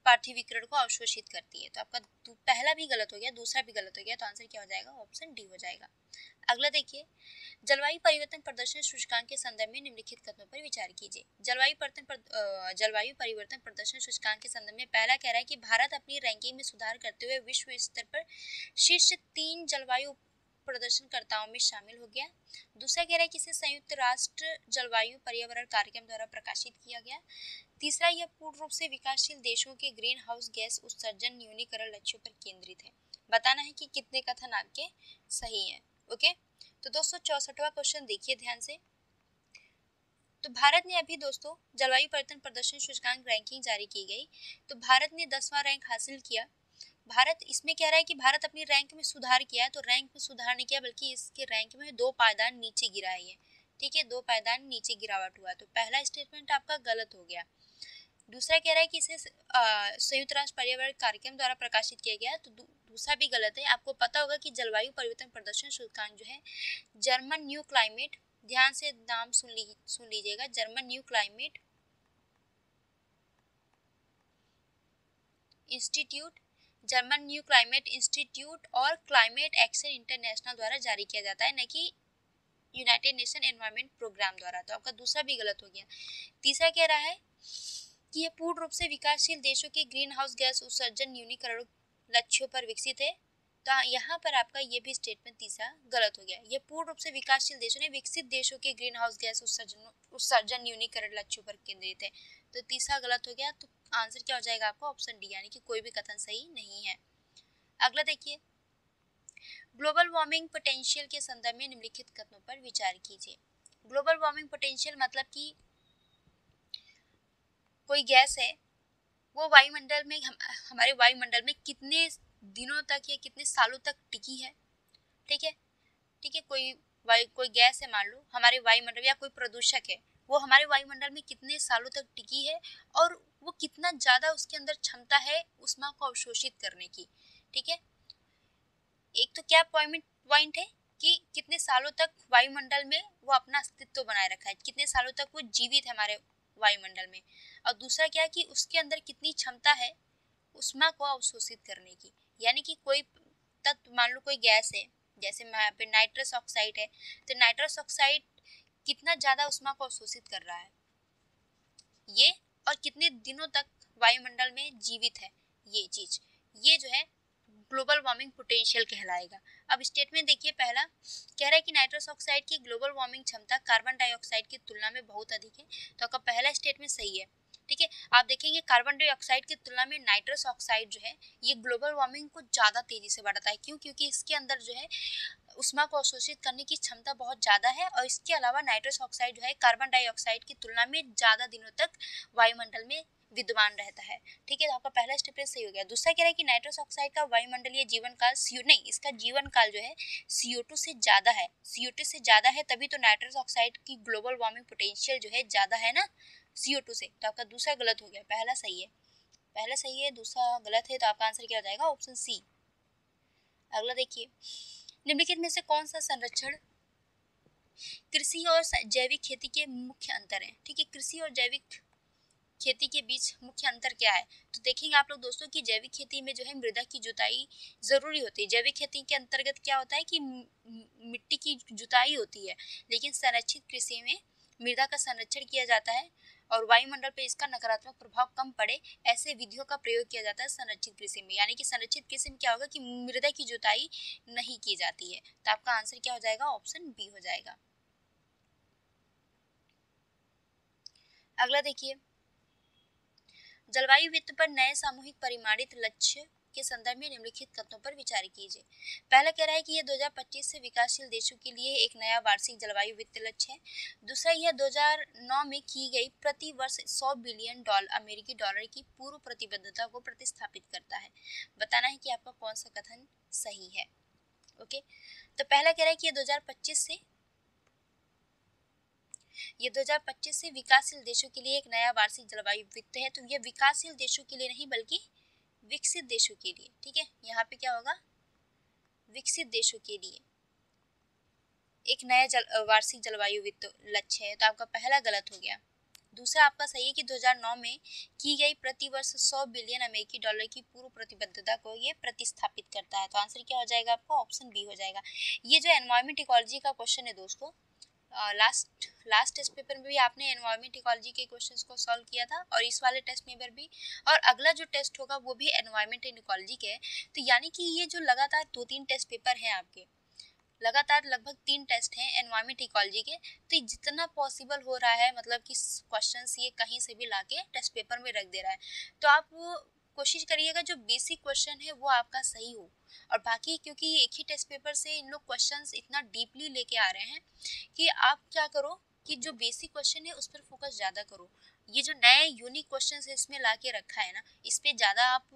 पार्थिव विकिरण को अवशोषित करती है। तो आपका पहला भी गलत हो गया, दूसरा भी गलत हो गया, तो आंसर क्या हो जाएगा, ऑप्शन डी हो जाएगा। अगला देखिए, जलवायु परिवर्तन प्रदर्शन सूचकांक के संदर्भ में निम्नलिखित कथनों पर विचार कीजिए। जलवायु परिवर्तन प्रदर्शन सूचकांक के संदर्भ में पहला कह रहा है कि भारत अपनी रैंकिंग में सुधार करते हुए विश्व स्तर पर शीर्ष 3 जलवायु प्रदर्शनकर्ताओं में शामिल हो गया। दूसरा कह रहा है कि इसे संयुक्त राष्ट्र जलवायु पर्यावरण कार्यक्रम द्वारा प्रकाशित किया गया। तीसरा, यह पूर्ण रूप से विकासशील देशों के ग्रीन हाउस गैस उत्सर्जन न्यूनीकरण लक्ष्यों पर केंद्रित है। बताना है कि कितने कथन आपके सही हैं। ओके, तो दोस्तों 64वां क्वेश्चन देखिए ध्यान से। तो भारत ने अभी दोस्तों जलवायु परिवर्तन प्रदर्शन सूचकांक रैंकिंग जारी की गई, तो भारत ने 10वां रैंक हासिल किया। भारत, इसमें कह रहा है कि भारत अपनी रैंक में सुधार किया है, तो रैंक में सुधार नहीं किया बल्कि इसके रैंक में 2 पायदान नीचे गिरा है ये। ठीक है, 2 पायदान नीचे गिरावट हुआ, तो पहला स्टेटमेंट आपका गलत हो गया। दूसरा कह रहा है कि इसे संयुक्त राष्ट्र पर्यावरण कार्यक्रम द्वारा प्रकाशित किया गया है, तो दूसरा भी गलत है। आपको पता होगा कि जलवायु परिवर्तन प्रदर्शन सूचकांक जो है जर्मन न्यू क्लाइमेट, ध्यान से नाम सुन लीजिएगा, German new climate institute, German new climate institute और क्लाइमेट एक्शन इंटरनेशनल द्वारा जारी किया जाता है, न कि यूनाइटेड नेशन एनवायरनमेंट प्रोग्राम द्वारा। तो आपका दूसरा भी गलत हो गया। तीसरा कह रहा है कि यह पूर्ण रूप से विकासशील देशों के ग्रीन हाउस गैस उत्सर्जन न्यूनीकरण लक्ष्यों पर विकसित है। तो यहाँ पर आपका ये भी स्टेटमेंट तीसरा गलत हो गया। यह पूर्ण रूप से विकासशील देशों ने विकसित देशों के ग्रीन हाउस गैस उत्सर्जन न्यूनीकरण लक्ष्यों पर केंद्रित है। तो तीसरा गलत हो गया। तो आंसर क्या हो जाएगा आपका? ऑप्शन डी, यानी कि कोई भी कथन सही नहीं है। अगला देखिए, ग्लोबल वार्मिंग पोटेंशियल के संदर्भ में निम्नलिखित कथनों पर विचार कीजिए। ग्लोबल वार्मिंग पोटेंशियल मतलब कि कोई गैस है, वो वायुमंडल में हमारे वायुमंडल में कितने दिनों तक या कितने सालों तक टिकी है। ठीक है, ठीक है, कोई गैस है, मान लो हमारे वायुमंडल, या कोई प्रदूषक है, वो हमारे वायुमंडल में कितने सालों तक टिकी है और वो कितना ज्यादा उसके अंदर क्षमता है ऊष्मा को अवशोषित करने की। ठीक है, एक तो क्या पॉइंट है कि कितने सालों तक वायुमंडल में वो अपना अस्तित्व बनाए रखा है, कितने सालों तक वो जीवित है हमारे वायुमंडल में। और दूसरा क्या है कि उसके अंदर कितनी क्षमता है ऊष्मा को अवशोषित करने की। यानी कि कोई तत्व, मान लो कोई गैस है, जैसे यहाँ पे नाइट्रस ऑक्साइड है, तो नाइट्रस ऑक्साइड कितना ज्यादा ऊष्मा को अवशोषित कर रहा है ये, और कितने दिनों तक वायुमंडल में जीवित है ये चीज, ये जो है ग्लोबल वार्मिंग पोटेंशियल कहलाएगा। अब स्टेटमेंट देखिए, पहला कह रहा है कि नाइट्रस ऑक्साइड की ग्लोबल वार्मिंग क्षमता कार्बन डाइऑक्साइड की तुलना में बहुत अधिक है। तो आपका पहला स्टेटमेंट सही है। ठीक है, आप देखेंगे कार्बन डाइऑक्साइड की तुलना में नाइट्रस ऑक्साइड जो है ये ग्लोबल वार्मिंग को ज्यादा तेजी से बढ़ाता है। क्यों? क्योंकि इसके अंदर जो है ऊष्मा को अवशोषित करने की क्षमता बहुत ज्यादा है, और इसके अलावा नाइट्रस ऑक्साइड जो है कार्बन डाइऑक्साइड की तुलना में ज्यादा दिनों तक वायुमंडल में विद्यमान रहता है। ठीक है, तो आपका पहला स्टेटमेंट सही हो गया। दूसरा कह रहा है कि नाइट्रस ऑक्साइड का वायुमंडलीय जीवन काल इसका जीवन काल जो है CO2 से ज्यादा है। CO2 से ज्यादा है तभी तो नाइट्रस ऑक्साइड की ग्लोबल वार्मिंग पोटेंशियल जो है ज्यादा है ना CO2 से। तो आपका दूसरा गलत हो गया, पहला सही है। पहला सही है, दूसरा गलत है, तो आपका आंसर क्या हो जाएगा? Option C. अगला देखिए, निम्नलिखित में से कौन सा संरक्षण कृषि और जैविक खेती के मुख्य अंतर है। ठीक है, कृषि और जैविक खेती के बीच मुख्य अंतर क्या है? तो देखेंगे आप लोग दोस्तों कि जैविक खेती में जो है मृदा की जुताई जरूरी होती है। जैविक खेती के अंतर्गत क्या होता है कि मिट्टी की जुताई होती है, लेकिन संरक्षित कृषि में मृदा का संरक्षण किया जाता है और वायुमंडल पर इसका नकारात्मक प्रभाव कम पड़े, ऐसे विधियों का प्रयोग किया जाता है संरक्षित कृषि में। यानी कि संरक्षित कृषि में क्या होगा कि मृदा की जुताई नहीं की जाती है। तो आपका आंसर क्या हो जाएगा? ऑप्शन बी हो जाएगा। अगला देखिए, जलवायु वित्त पर नए सामूहिक परिमाणित लक्ष्य के संदर्भ में निम्नलिखित तथ्यों पर विचार कीजिए। पहला कह रहा है कि यह 2025 से विकासशील देशों के लिए एक नया वार्षिक जलवायु वित्त लक्ष्य है। दूसरा, यह 2009 में की गई प्रति वर्ष 100 बिलियन अमेरिकी डॉलर की पूर्व प्रतिबद्धता को प्रतिस्थापित करता है। बताना है कि आपका कौन सा कथन सही है। ओके, तो पहला कह रहा है कि यह 2025 से विकासशील देशों के लिए एक नया वार्षिक जलवायु वित्त है। तो यह विकासशील देशों के लिए नहीं बल्कि विकसित देशों के लिए। ठीक है, यहाँ पे क्या होगा? विकसित देशों के लिए एक नया वार्षिक जलवायु वित्त लक्ष्य है। तो आपका पहला गलत हो गया। दूसरा आपका सही है कि 2009 में की गई प्रति वर्ष 100 बिलियन अमेरिकी डॉलर की पूर्व प्रतिबद्धता को ये प्रतिस्थापित करता है। तो आंसर क्या हो जाएगा आपका? ऑप्शन बी हो जाएगा। ये जो एनवायरमेंट इकोलॉजी का क्वेश्चन है दोस्तों, लास्ट टेस्ट पेपर में भी आपने एनवायरमेंट इकोलॉजी के क्वेश्चंस को सॉल्व किया था, और इस वाले टेस्ट पेपर भी, और अगला जो टेस्ट होगा वो भी एनवायरमेंट एंड इकोलॉजी के है। तो यानी कि ये जो लगातार 2-3 टेस्ट पेपर हैं आपके, लगातार लगभग 3 टेस्ट हैं एनवायरमेंट इकोलॉजी के। तो जितना पॉसिबल हो रहा है, मतलब कि क्वेश्चंस ये कहीं से भी लाके टेस्ट पेपर में रख दे रहा है। तो आप वो कोशिश करिएगा जो बेसिक क्वेश्चन है वो आपका सही हो, और बाकी क्योंकि एक ही टेस्ट पेपर से इन लोग क्वेश्चंस इतना डीपली लेके आ रहे हैं कि आप क्या करो कि जो बेसिक क्वेश्चन है उस पर फोकस ज़्यादा करो। ये जो नए यूनिक क्वेश्चन इसमें ला के रखा है ना, इस पर ज़्यादा आप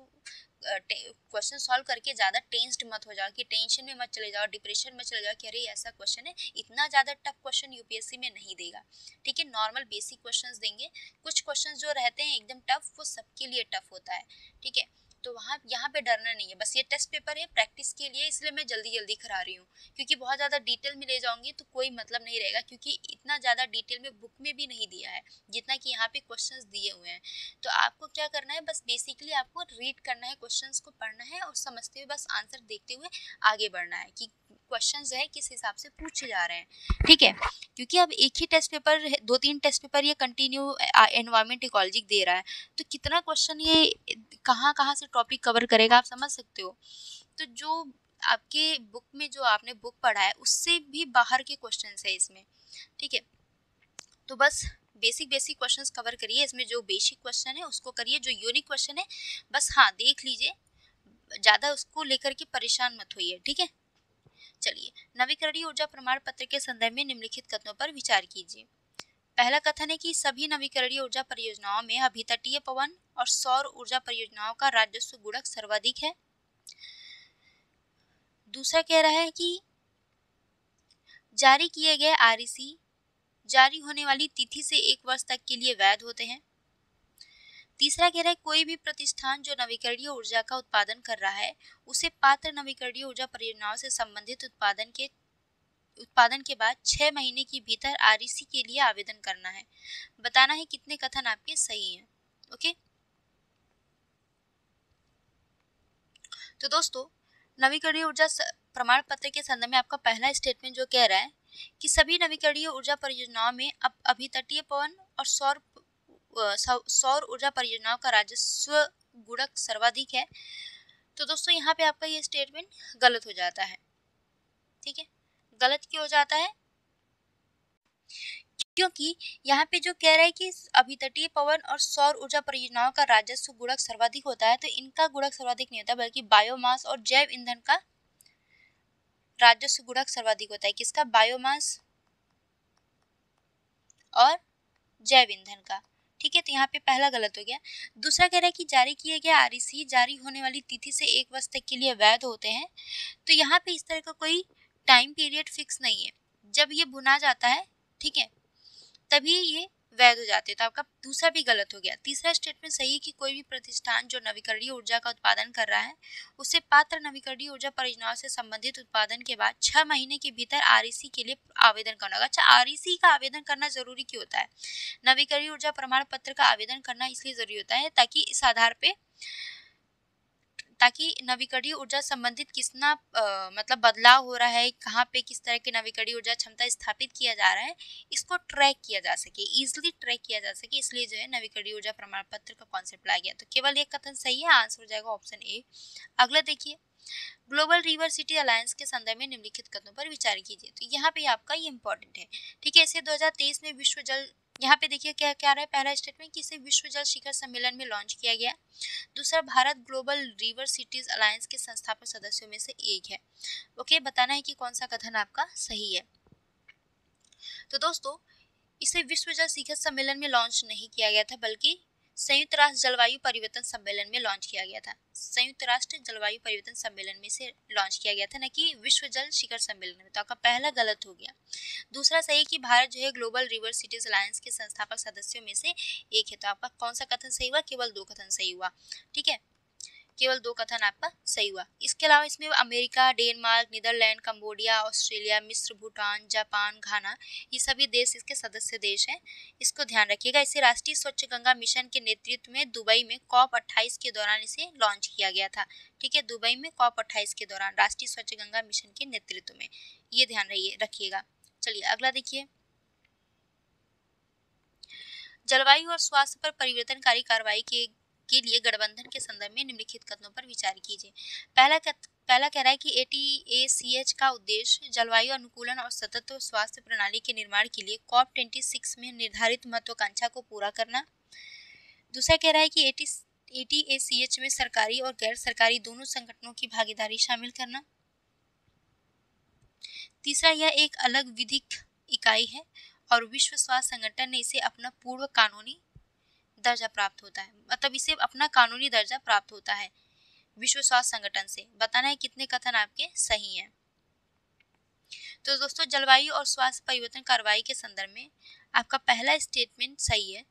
क्वेश्चन सॉल्व करके ज़्यादा टेंस्ड मत हो जाओ, कि टेंशन में मत चले जाओ, डिप्रेशन में चले जाओ कि अरे ऐसा क्वेश्चन है। इतना ज़्यादा टफ क्वेश्चन यूपीएससी में नहीं देगा। ठीक है, नॉर्मल बेसिक क्वेश्चंस देंगे। कुछ क्वेश्चंस जो रहते हैं एकदम टफ, वो सबके लिए टफ होता है। ठीक है, तो वहाँ यहाँ पे डरना नहीं है। बस ये टेस्ट पेपर है प्रैक्टिस के लिए, इसलिए मैं जल्दी जल्दी करा रही हूँ, क्योंकि बहुत ज़्यादा डिटेल में ले जाऊंगी तो कोई मतलब नहीं रहेगा, क्योंकि इतना ज़्यादा डिटेल में बुक में भी नहीं दिया है जितना कि यहाँ पे क्वेश्चंस दिए हुए हैं। तो आपको क्या करना है, बस बेसिकली आपको रीड करना है, क्वेश्चंस को पढ़ना है और समझते हुए बस आंसर देखते हुए आगे बढ़ना है कि क्वेश्चन जो है किस हिसाब से पूछे जा रहे हैं, ठीक है। क्योंकि अब एक ही टेस्ट पेपर, 2-3 टेस्ट पेपर ये कंटिन्यू एनवायरमेंट इकोलॉजी दे रहा है, तो कितना क्वेश्चन ये कहाँ कहाँ से टॉपिक कवर करेगा, आप समझ सकते हो। तो जो आपके बुक में जो आपने बुक पढ़ा है उससे भी बाहर के क्वेश्चन है इसमें, ठीक है। तो बस बेसिक क्वेश्चंस कवर करिए, इसमें जो बेसिक क्वेश्चन है उसको करिए, जो यूनिक क्वेश्चन है बस हाँ देख लीजिए, ज़्यादा उसको लेकर के परेशान मत होइए, ठीक है। चलिए, नवीकरणीय ऊर्जा प्रमाण पत्र के संदर्भ में निम्नलिखित कथनों पर विचार कीजिए। पहला कथन है कि सभी नवीकरणीय ऊर्जा परियोजनाओं में अभितटीय पवन और सौर ऊर्जा परियोजनाओं का राजस्व गुणक सर्वाधिक है। दूसरा कह रहा है कि जारी किए गए आरईसी जारी होने वाली तिथि से 1 वर्ष तक के लिए वैध होते हैं। तीसरा कह रहा है कोई भी प्रतिष्ठान जो नवीकरणीय ऊर्जा का उत्पादन कर रहा है उसे पात्र नवीकरणीय ऊर्जा परियोजनाओं से संबंधित उत्पादन के बाद 6 महीने के भीतर आरईसी के लिए आवेदन करना है। बताना है कितने कथन आपके सही हैं। ओके, तो दोस्तों नवीकरणीय ऊर्जा प्रमाण पत्र के संदर्भ में आपका पहला स्टेटमेंट जो कह रहा है कि सभी नवीकरणीय ऊर्जा परियोजनाओं में अब अभितटीय पवन और सौर ऊर्जा परियोजनाओं का राजस्व गुणक सर्वाधिक है। तो दोस्तों यहाँ पे आपका ये स्टेटमेंट गलत हो जाता है, ठीक है। गलत क्यों हो जाता है? क्योंकि यहाँ पे जो कह रहा है कि अभितटीय पवन और सौर ऊर्जा परियोजनाओं का राजस्व गुणक सर्वाधिक होता है, तो इनका गुणक सर्वाधिक नहीं होता बल्कि बायोमास और जैव ईंधन का राजस्व गुणक सर्वाधिक होता है। किसका? बायोमास और जैव ईंधन का, ठीक है। तो यहाँ पे पहला गलत हो गया। दूसरा कह रहा है कि जारी किए गए आरईसी जारी होने वाली तिथि से 1 वर्ष तक के लिए वैध होते हैं। तो यहाँ पे इस तरह का कोई टाइम पीरियड फिक्स नहीं है, जब ये भुना जाता है, ठीक है, तभी ये वैध हो जाते हैं। तो आपका दूसरा भी गलत हो गया। तीसरा स्टेटमेंट सही है कि कोई भी प्रतिष्ठान जो नवीकरणीय ऊर्जा का उत्पादन कर रहा है उसे पात्र नवीकरणीय ऊर्जा परियोजनाओं से संबंधित उत्पादन के बाद 6 महीने के भीतर आरईसी के लिए आवेदन करना होगा। अच्छा, आरईसी का आवेदन करना जरूरी क्यों होता है? नवीकरणीय ऊर्जा प्रमाण पत्र का आवेदन करना इसलिए जरूरी होता है ताकि इस आधार पे ताकि नवीकरणीय ऊर्जा संबंधित कितना मतलब बदलाव हो रहा है, कहाँ पे किस तरह की नवीकरणीय ऊर्जा क्षमता स्थापित किया जा रहा है, इसको ट्रैक किया जा सके, इजीली ट्रैक किया जा सके, इसलिए जो है नवीकरणीय ऊर्जा प्रमाण पत्र का कॉन्सेप्ट लाया गया। तो केवल एक कथन सही है, आंसर हो जाएगा ऑप्शन ए। अगला देखिए, ग्लोबल रिवर सिटी अलायंस के संदर्भ में निम्नलिखित कथनों पर विचार कीजिए। तो यहाँ पे आपका ये इंपॉर्टेंट है, ठीक है। इसे 2023 में विश्व जल, यहाँ पे देखिए क्या क्या रहा है, पहला स्टेटमेंट कि इसे विश्व जल शिखर सम्मेलन में लॉन्च किया गया। दूसरा, Bharat global river cities alliance के संस्थापक सदस्यों में से एक है। ओके, बताना है कि कौन सा कथन आपका सही है। तो दोस्तों इसे विश्व जल शिखर सम्मेलन में लॉन्च नहीं किया गया था बल्कि संयुक्त राष्ट्र जलवायु परिवर्तन सम्मेलन में लॉन्च किया गया था। संयुक्त राष्ट्र जलवायु परिवर्तन सम्मेलन में से लॉन्च किया गया था, न कि विश्व जल शिखर सम्मेलन में। तो आपका पहला गलत हो गया। दूसरा सही कि भारत जो है ग्लोबल रिवर सिटीज अलायंस के संस्थापक सदस्यों में से एक है। तो आपका कौन सा कथन सही हुआ? केवल 2 कथन सही हुआ, ठीक है, केवल 2 कथन आपका सही हुआ। इसके अलावा इसमें America, Denmark, Netherlands, Cambodia, Australia, मिस्र, भूटान, जापान, घाना, ये सभी देश इसके सदस्य देश हैं, इसको ध्यान रखिएगा। इसे राष्ट्रीय स्वच्छ गंगा मिशन के नेतृत्व में दुबई में COP28 के दौरान इसे लॉन्च किया गया था, ठीक है। दुबई में COP28 के दौरान राष्ट्रीय स्वच्छ गंगा मिशन के नेतृत्व में, ये ध्यान रखिएगा। चलिए अगला देखिए, जलवायु और स्वास्थ्य पर परिवर्तनकारी कार्रवाई के लिए गठबंधन के संदर्भ में निम्नलिखित कथनों पर विचार कीजिए। पहला कह रहा है कि ATACH का उद्देश्य जलवायु अनुकूलन और सतत स्वास्थ्य प्रणाली के निर्माण के लिए COP26 में निर्धारित महत्वाकांक्षा को पूरा करना। दूसरा कह रहा है कि ATACH में सरकारी और गैर सरकारी दोनों संगठनों की भागीदारी शामिल करना। तीसरा, यह एक अलग विधिक इकाई है और विश्व स्वास्थ्य संगठन ने इसे अपना पूर्व कानूनी दर्जा प्राप्त होता है, मतलब इसे अपना कानूनी दर्जा प्राप्त होता है विश्व स्वास्थ्य संगठन से। बताना है कितने कथन आपके सही हैं। तो दोस्तों जलवायु और स्वास्थ्य परिवर्तन कार्रवाई के संदर्भ में आपका पहला स्टेटमेंट सही है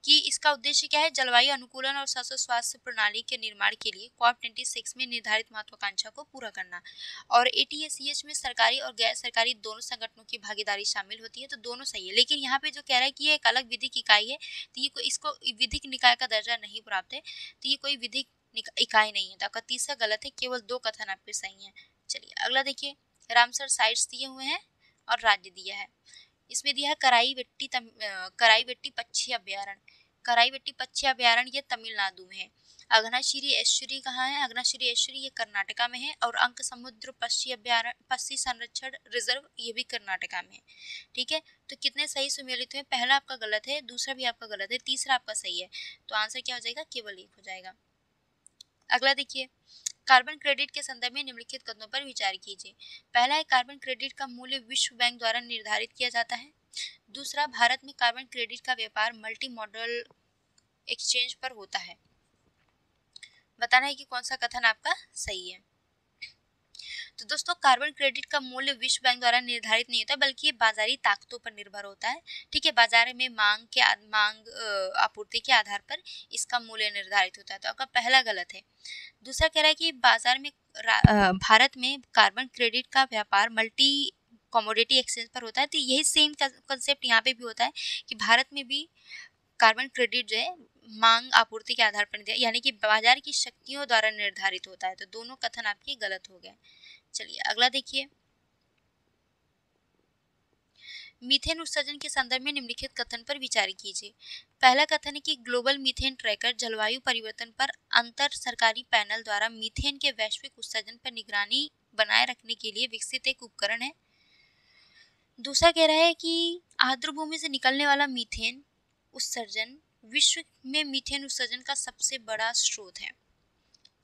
कि इसका उद्देश्य क्या है? जलवायु अनुकूलन और सतत स्वास्थ्य प्रणाली के निर्माण के लिए COP26 में निर्धारित महत्वाकांक्षा को पूरा करना। और ATACH में सरकारी और गैर सरकारी दोनों संगठनों की भागीदारी शामिल होती है, तो दोनों सही है। लेकिन यहाँ पे जो कह रहा है कि ये एक अलग विधिक इकाई है, तो ये इसको विधिक निकाय का दर्जा नहीं प्राप्त है, तो ये कोई विधिक इकाई नहीं है। तो आपका तीसरा गलत है, केवल 2 कथन आपके सही है। चलिए अगला देखिए, रामसर साइट्स दिए हुए हैं और राज्य दिया है। इसमें दिया है कराईवेट्टी पक्षी अभ्यारण्य। कराईवेट्टी पक्षी अभ्यारण्य ये तमिलनाडु में है। अघनाशिरी एस्चुरी कहाँ है? अघनाशिरी एस्चुरी ये कर्नाटका में है। और अंक समुद्र पक्षी अभ्यारण्य पक्षी संरक्षण रिजर्व ये भी कर्नाटका में है। ठीक है, तो कितने सही सुमेलित हुए? पहला आपका गलत है, दूसरा भी आपका गलत है, तीसरा आपका सही है। तो आंसर क्या हो जाएगा? केवल एक हो जाएगा। अगला देखिए, कार्बन क्रेडिट के संदर्भ में निम्नलिखित कथनों पर विचार कीजिए। पहला है, कार्बन क्रेडिट का मूल्य विश्व बैंक द्वारा निर्धारित किया जाता है। दूसरा, भारत में कार्बन क्रेडिट का व्यापार मल्टी मॉडल एक्सचेंज पर होता है। बताना है कि कौन सा कथन आपका सही है। तो दोस्तों, कार्बन क्रेडिट का मूल्य विश्व बैंक द्वारा निर्धारित नहीं होता, बल्कि ये बाजारी ताकतों पर निर्भर होता है। ठीक है, बाजार में मांग आपूर्ति के आधार पर इसका मूल्य निर्धारित होता है। तो आपका पहला गलत है। दूसरा कह रहा है कि बाजार में भारत में कार्बन क्रेडिट का व्यापार मल्टी कमोडिटी एक्सचेंज पर होता है। तो यही सेम कंसेप्ट यहाँ पे भी होता है कि भारत में भी कार्बन क्रेडिट जो है मांग आपूर्ति के आधार पर यानी कि बाजार की शक्तियों द्वारा निर्धारित होता है। तो दोनों कथन आपके गलत हो गए। चलिए अगला देखिए, मीथेन उत्सर्जन के संदर्भ में निम्नलिखित कथन पर विचार कीजिए। पहला कथन है कि ग्लोबल मीथेन ट्रैकर जलवायु परिवर्तन पर अंतर सरकारी पैनल द्वारा मीथेन के वैश्विक उत्सर्जन पर निगरानी बनाए रखने के लिए विकसित एक उपकरण है। दूसरा कह रहा है कि आर्द्रभूमि से निकलने वाला मीथेन उत्सर्जन विश्व में मीथेन उत्सर्जन का सबसे बड़ा स्रोत है।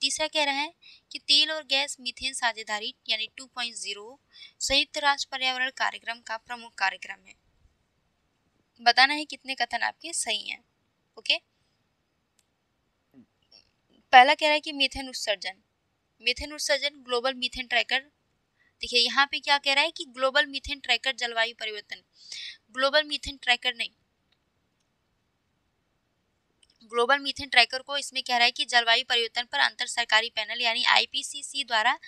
तीसरा कह रहा है कि तेल और गैस मीथेन साझेदारी यानी 2.0 संयुक्त राष्ट्र पर्यावरण कार्यक्रम का प्रमुख कार्यक्रम है। बताना है कितने कथन आपके सही हैं। ओके, पहला कह रहा है कि मीथेन उत्सर्जन ग्लोबल मीथेन ट्रैकर। देखिए यहाँ पे क्या कह रहा है कि ग्लोबल मीथेन ट्रैकर जलवायु परिवर्तन, ग्लोबल मीथेन ट्रैकर नहीं, ग्लोबल मीथेन ट्रैकर को इसमें कह रहा है कि जलवायु परिवर्तन पर अंतर सरकारी पैनल यानी आईपीसीसी द्वारा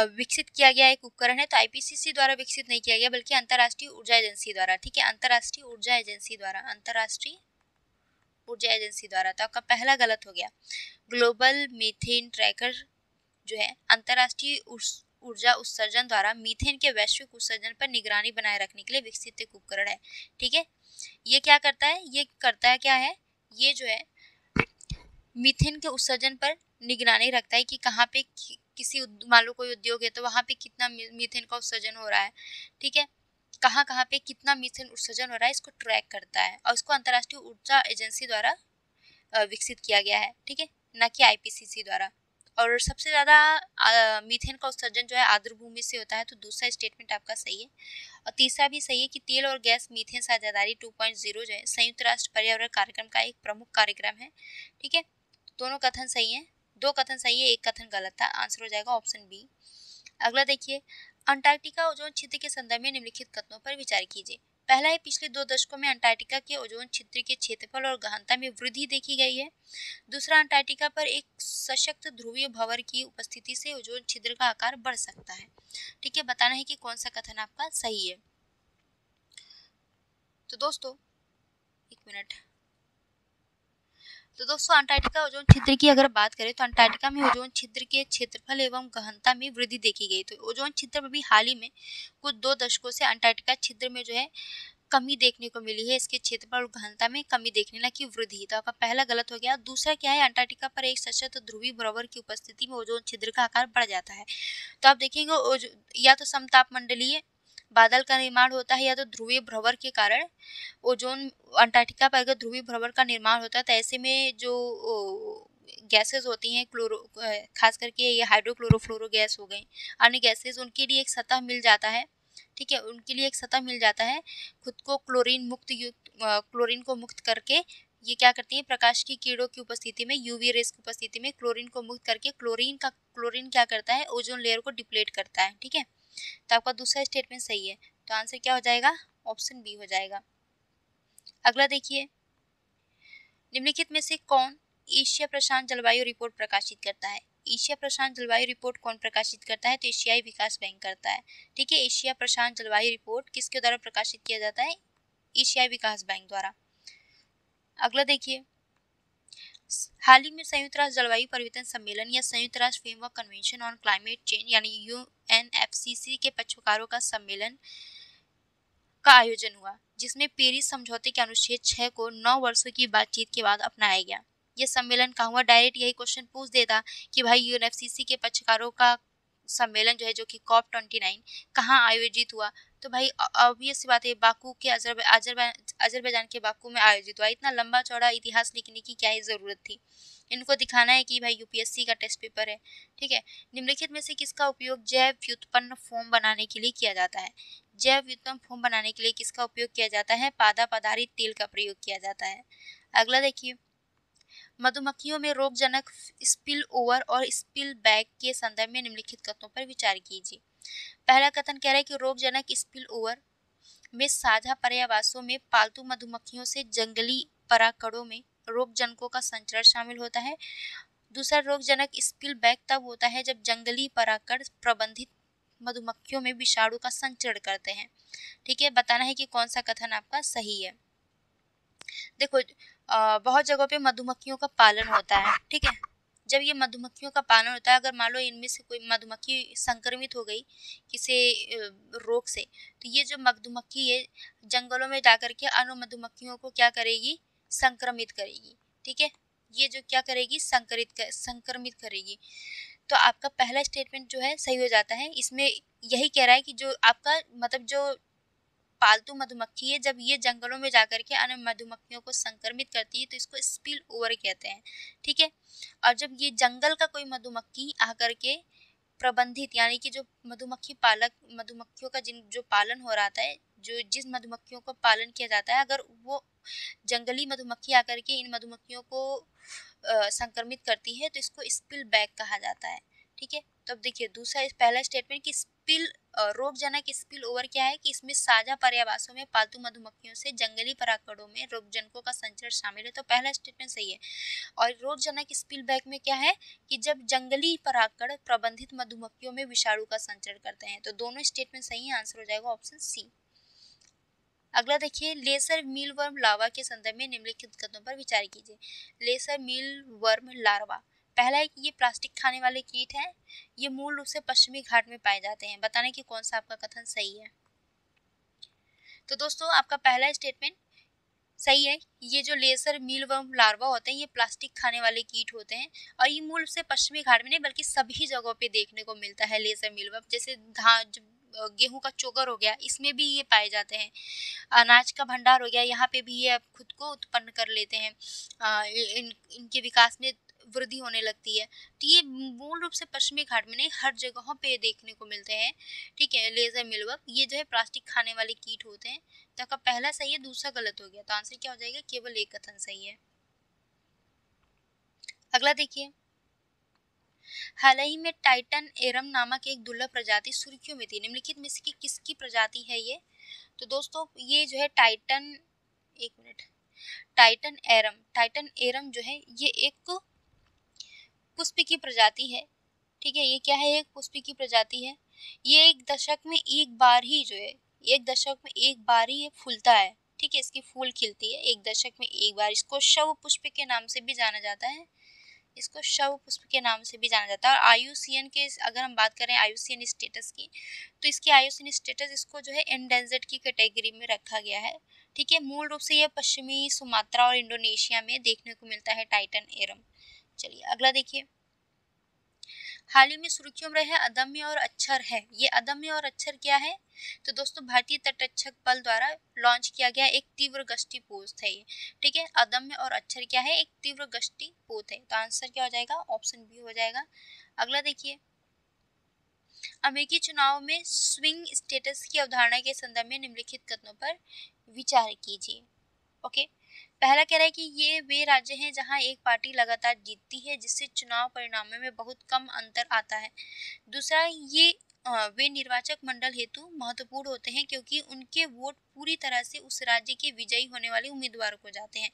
विकसित किया गया एक उपकरण है। तो आईपीसीसी द्वारा विकसित नहीं किया गया बल्कि अंतर्राष्ट्रीय ऊर्जा एजेंसी द्वारा। ठीक है, अंतर्राष्ट्रीय ऊर्जा एजेंसी द्वारा। तो आपका पहला गलत हो गया। ग्लोबल मीथेन ट्रैकर जो है अंतर्राष्ट्रीय ऊर्जा उत्सर्जन द्वारा मीथेन के वैश्विक उत्सर्जन पर निगरानी बनाए रखने के लिए विकसित एक उपकरण है। ठीक है, ये क्या करता है? ये करता है क्या है? ये जो है मीथेन के उत्सर्जन पर निगरानी रखता है कि कहाँ पे किसी मान लो कोई उद्योग है तो वहाँ पे कितना मीथेन का उत्सर्जन हो रहा है। ठीक है, कहाँ कहाँ पे कितना मीथेन उत्सर्जन हो रहा है इसको ट्रैक करता है और इसको अंतर्राष्ट्रीय ऊर्जा एजेंसी द्वारा विकसित किया गया है। ठीक है, न कि आईपीसीसी द्वारा। और सबसे ज़्यादा मीथेन का उत्सर्जन जो है आर्द्रभूमि से होता है। तो दूसरा स्टेटमेंट आपका सही है। और तीसरा भी सही है कि तेल और गैस मीथेन साझेदारी 2.0 जो है संयुक्त राष्ट्र पर्यावरण कार्यक्रम का एक प्रमुख कार्यक्रम है। ठीक है, दोनों कथन सही हैं, दो कथन सही है, एक कथन गलत था। आंसर हो जाएगा ऑप्शन बी। अगला देखिए, अंटार्कटिका ओजोन छिद्र के संदर्भ में निम्नलिखित कथनों पर विचार कीजिए। पहला है, पिछले 2 दशकों में अंटार्कटिका के ओजोन छिद्र के क्षेत्रफल और गहनता में वृद्धि देखी गई है। दूसरा, अंटार्कटिका पर एक सशक्त ध्रुवीय भंवर की उपस्थिति से ओजोन छिद्र का आकार बढ़ सकता है। ठीक है, बताना है कि कौन सा कथन आपका सही है। तो दोस्तों एक मिनट, तो दोस्तों अंटार्कटिका ओजोन छिद्र की अगर बात करें तो अंटार्कटिका में ओजोन छिद्र के क्षेत्रफल एवं गहनता में वृद्धि देखी गई। तो ओजोन छिद्र में भी हाल ही में कुछ 2 दशकों से अंटार्कटिका छिद्र में जो है कमी देखने को मिली है। इसके क्षेत्रफल और गहनता में कमी देखने ना कि वृद्धि। तो आपका पहला गलत हो गया। दूसरा क्या है, अंटार्कटिका पर एक सशक्त ध्रुवीय भंवर की उपस्थिति में ओजोन छिद्र का आकार बढ़ जाता है। तो आप देखेंगे या तो समतापमंडलीय बादल का निर्माण होता है या तो ध्रुवीय भंवर के कारण ओजोन अंटार्कटिका पर अगर ध्रुवीय भंवर का निर्माण होता है तो ऐसे में जो गैसेस होती हैं खास करके ये हाइड्रोक्लोरोफ्लोरो गैस हो गई, अन्य गैसेस, उनके लिए एक सतह मिल जाता है। ठीक है, उनके लिए एक सतह मिल जाता है। खुद को क्लोरीन को मुक्त करके ये क्या करती है, प्रकाश की किरणों की उपस्थिति में, यूवी रेस की उपस्थिति में क्लोरीन को मुक्त करके क्लोरीन क्या करता है, ओजोन लेयर को डिप्लेट करता है। ठीक है, तो आपका दूसरा स्टेटमेंट सही है। तो आंसर क्या हो जाएगा, ऑप्शन बी हो जाएगा। अगला देखिए, निम्नलिखित में से कौन एशिया प्रशांत जलवायु रिपोर्ट प्रकाशित करता है? एशिया प्रशांत जलवायु रिपोर्ट कौन प्रकाशित करता है? तो एशियाई विकास बैंक करता है। ठीक है, एशिया प्रशांत जलवायु रिपोर्ट किसके द्वारा प्रकाशित किया जाता है? एशियाई विकास बैंक द्वारा। अगला देखिए, हाल ही में संयुक्त राष्ट्र जलवायु परिवर्तन सम्मेलन या संयुक्त राष्ट्र framework convention on climate change यानी यूएनएफसीसी के पक्षकारों का सम्मेलन का आयोजन हुआ, जिसमें पेरिस समझौते के अनुच्छेद 6 को 9 वर्षों की बातचीत के बाद अपनाया गया। यह सम्मेलन कहाँ हुआ? डायरेक्ट यही क्वेश्चन पूछ देता कि भाई यूएनएफसीसी के पक्षकारों का सम्मेलन जो है, जो कि COP29 कहाँ आयोजित हुआ? तो भाई ऑब्वियस सी बात है, बाकू के अजरबैजान के बाकू में आयोजित हुआ। इतना लंबा चौड़ा इतिहास लिखने की क्या ही जरूरत थी? इनको दिखाना है कि भाई यूपीएससी का टेस्ट पेपर है, ठीक है। निम्नलिखित में से किसका उपयोग जैव व्युत्पन्न फोम बनाने के लिए किया जाता है? जैव व्युत्पन्न फोम बनाने के लिए किसका उपयोग किया जाता है? पादप आधारित तेल का प्रयोग किया जाता है। अगला देखिए, मधुमक्खियों में रोगजनक स्पिल ओवर और स्पिल बैक के संदर्भ में निम्नलिखित कथनों पर विचार कीजिए। पहला कथन कह रहा है कि रोगजनक स्पिल ओवर में साझा पर्यावासों में पालतू मधुमक्खियों से जंगली परागकणों में रोगजनकों का संचरण शामिल होता है। दूसरा, रोगजनक स्पिल बैक तब होता है जब जंगली परागकण प्रबंधित मधुमक्खियों में विषाणु का संचरण करते हैं। ठीक है, बताना है कि कौन सा कथन आपका सही है। देखो, बहुत जगहों पे मधुमक्खियों का पालन होता है, ठीक है। जब ये मधुमक्खियों का पालन होता है, अगर मान लो इनमें से कोई मधुमक्खी संक्रमित हो गई किसी रोग से, तो ये जो मधुमक्खी है जंगलों में जाकर के अन्य मधुमक्खियों को क्या करेगी? संक्रमित करेगी, ठीक है। ये जो क्या करेगी? संक्रमित करेगी। तो आपका पहला स्टेटमेंट जो है सही हो जाता है। इसमें यही कह रहा है कि जो आपका मतलब जो पालतू मधुमक्खी है, जब ये जंगलों में जाकर के अन्य मधुमक्खियों को संक्रमित करती है तो इसको स्पिल ओवर कहते हैं, ठीक है। और जब ये जंगल का कोई मधुमक्खी आकर के प्रबंधित यानी कि जो मधुमक्खियों का जो पालन हो रहा है, जो जिस मधुमक्खियों को पालन किया जाता है, अगर वो जंगली मधुमक्खी आकर के इन मधुमक्खियों को संक्रमित करती है तो इसको स्पिल बैक कहा जाता है, ठीक है। तो अब देखिए दूसरा, पहला स्टेटमेंट की रोगजनक स्पिल ओवर क्या है कि इसमें साझा पर्यावासों में पालतू मधुमक्खियों से जंगली परागकणों में रोगजनकों का संचरण शामिल है, तो पहला स्टेटमेंट सही है। और रोगजनक स्पिल बैक में क्या है कि जब जंगली परागकण प्रबंधित मधुमक्खियों में विषाणु का संचरण करते हैं, तो दोनों स्टेटमेंट सही है। आंसर हो जाएगा ऑप्शन सी। अगला देखिए, लेसर मीलवर्म लार्वा के संदर्भ में निम्नलिखित कथनों पर विचार कीजिए। लेसर मीलवर्म लार्वा, पहला है कि ये प्लास्टिक खाने वाले कीट हैं। ये मूल रूप से पश्चिमी घाट में पाए जाते हैं। बताने कि कौन सा आपका कथन सही है। तो दोस्तों आपका पहला स्टेटमेंट सही है। ये जो लेसर मीलवर्म लार्वा होते हैं ये प्लास्टिक खाने वाले कीट होते हैं और ये मूल रूप से पश्चिमी घाट में नहीं बल्कि सभी जगहों पे देखने को मिलता है। लेसर मीलवर्म जैसे गेहूं का चोकर हो गया, इसमें भी ये पाए जाते हैं। अनाज का भंडार हो गया, यहाँ पे भी ये खुद को उत्पन्न कर लेते हैं। इनके विकास में वृद्धि होने लगती है। तो ये मूल रूप से पश्चिमी घाट में नहीं हर जगहों पे देखने को मिलते हैं, ठीक है। लेजर मीलवर्म ये जो है प्लास्टिक खाने वाले कीट होते हैं। तो आपका पहला सही है, दूसरा गलत हो गया। तो आंसर क्या हो जाएगा? केवल एक कथन सही है। अगला देखिए, हाल ही में टाइटन एरम नामक एक दुर्लभ प्रजाति सुर्खियों में थी। निम्नलिखित में से किसकी प्रजाति है ये? तो दोस्तों ये जो है टाइटन एरम जो है ये एक पुष्प की प्रजाति है, ठीक है। ये क्या है? एक पुष्प की प्रजाति है। ये एक दशक में एक बार ही ये फूलता है, ठीक है। इसकी फूल खिलती है एक दशक में एक बार। इसको शव पुष्प के नाम से भी जाना जाता है। और आईयूसीएन के अगर हम बात करें आईयूसीएन स्टेटस की, तो इसकी आईयूसीएन स्टेटस इसको जो है एंडेंजर्ड की कैटेगरी में रखा गया है, ठीक है। मूल रूप से यह पश्चिमी सुमात्रा और इंडोनेशिया में देखने को मिलता है टाइटन एरम। चलिए अगला देखिए, हाल ही में सुर्खियों में रहे अदम्य और अक्षर है। ये अदम्य और अक्षर क्या है? तो दोस्तों भारतीय तटरक्षक बल द्वारा लॉन्च किया गया एक तीव्र गश्ती पोत है ये, ठीक है। अदम्य और अक्षर क्या है? एक तीव्र गश्ती पोत है। तो आंसर क्या हो जाएगा? ऑप्शन बी हो जाएगा। अगला देखिए, अमेरिकी चुनाव में स्विंग स्टेटस की अवधारणा के संदर्भ में निम्नलिखित कथनों पर विचार कीजिए। ओके, पहला कह रहा है कि ये वे राज्य हैं जहां एक पार्टी लगातार जीतती है जिससे चुनाव परिणामों में बहुत कम अंतर आता है। दूसरा, ये वे निर्वाचक मंडल हेतु महत्वपूर्ण होते हैं क्योंकि उनके वोट पूरी तरह से उस राज्य के विजयी होने वाले उम्मीदवार को जाते हैं।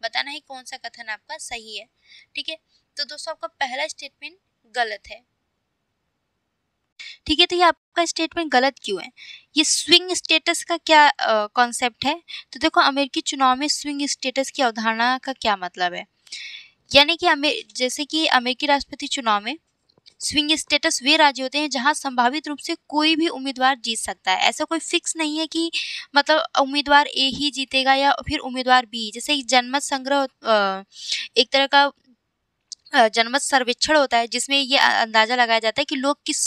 बताना है कौन सा कथन आपका सही है, ठीक है। तो दोस्तों आपका पहला स्टेटमेंट गलत है, ठीक है। तो ये आपका स्टेटमेंट गलत क्यों है? ये स्विंग स्टेटस का क्या कॉन्सेप्ट है? तो देखो, अमेरिकी चुनाव में स्विंग स्टेटस की अवधारणा का क्या मतलब है? यानी कि जैसे कि अमेरिकी राष्ट्रपति चुनाव में स्विंग स्टेटस वे राज्य होते हैं जहां संभावित रूप से कोई भी उम्मीदवार जीत सकता है। ऐसा कोई फिक्स नहीं है कि मतलब उम्मीदवार ए ही जीतेगा या फिर उम्मीदवार बी। जैसे जनमत संग्रह एक तरह का जनमत सर्वेक्षण होता है जिसमें ये अंदाजा लगाया जाता है कि लोग किस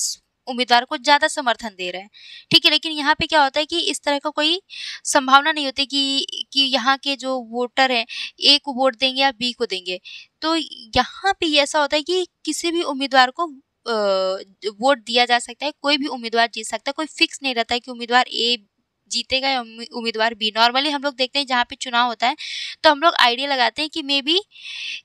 उम्मीदवार को ज़्यादा समर्थन दे रहे हैं, ठीक है। लेकिन यहाँ पे क्या होता है कि इस तरह का कोई संभावना नहीं होती कि यहाँ के जो वोटर हैं ए को वोट देंगे या बी को देंगे। तो यहाँ पे ये ऐसा होता है कि किसी भी उम्मीदवार को वोट दिया जा सकता है, कोई भी उम्मीदवार जीत सकता है, कोई फिक्स नहीं रहता है कि उम्मीदवार ए जीतेगा या उम्मीदवार बी। नॉर्मली हम लोग देखते हैं जहाँ पे चुनाव होता है तो हम लोग आइडिया लगाते हैं कि मे बी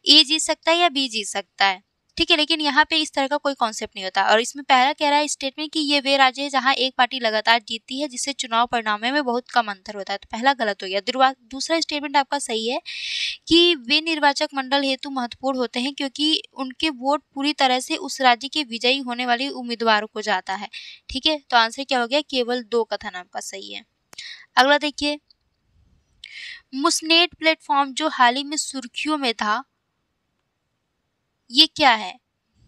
ए जीत सकता है या बी जीत सकता है, ठीक है। लेकिन यहाँ पे इस तरह का कोई कॉन्सेप्ट नहीं होता। और इसमें पहला कह रहा है स्टेटमेंट कि ये वे राज्य है जहाँ एक पार्टी लगातार जीतती है जिससे चुनाव परिणामों में बहुत कम अंतर होता है। तो पहला गलत हो गया। दूसरा स्टेटमेंट आपका सही है कि वे निर्वाचक मंडल हेतु महत्वपूर्ण होते हैं क्योंकि उनके वोट पूरी तरह से उस राज्य के विजयी होने वाले उम्मीदवारों को जाता है, ठीक है। तो आंसर क्या हो गया, केवल 2 कथन आपका सही है। अगला देखिए, मुसनेट प्लेटफॉर्म जो हाल ही में सुर्खियों में था, ये क्या है?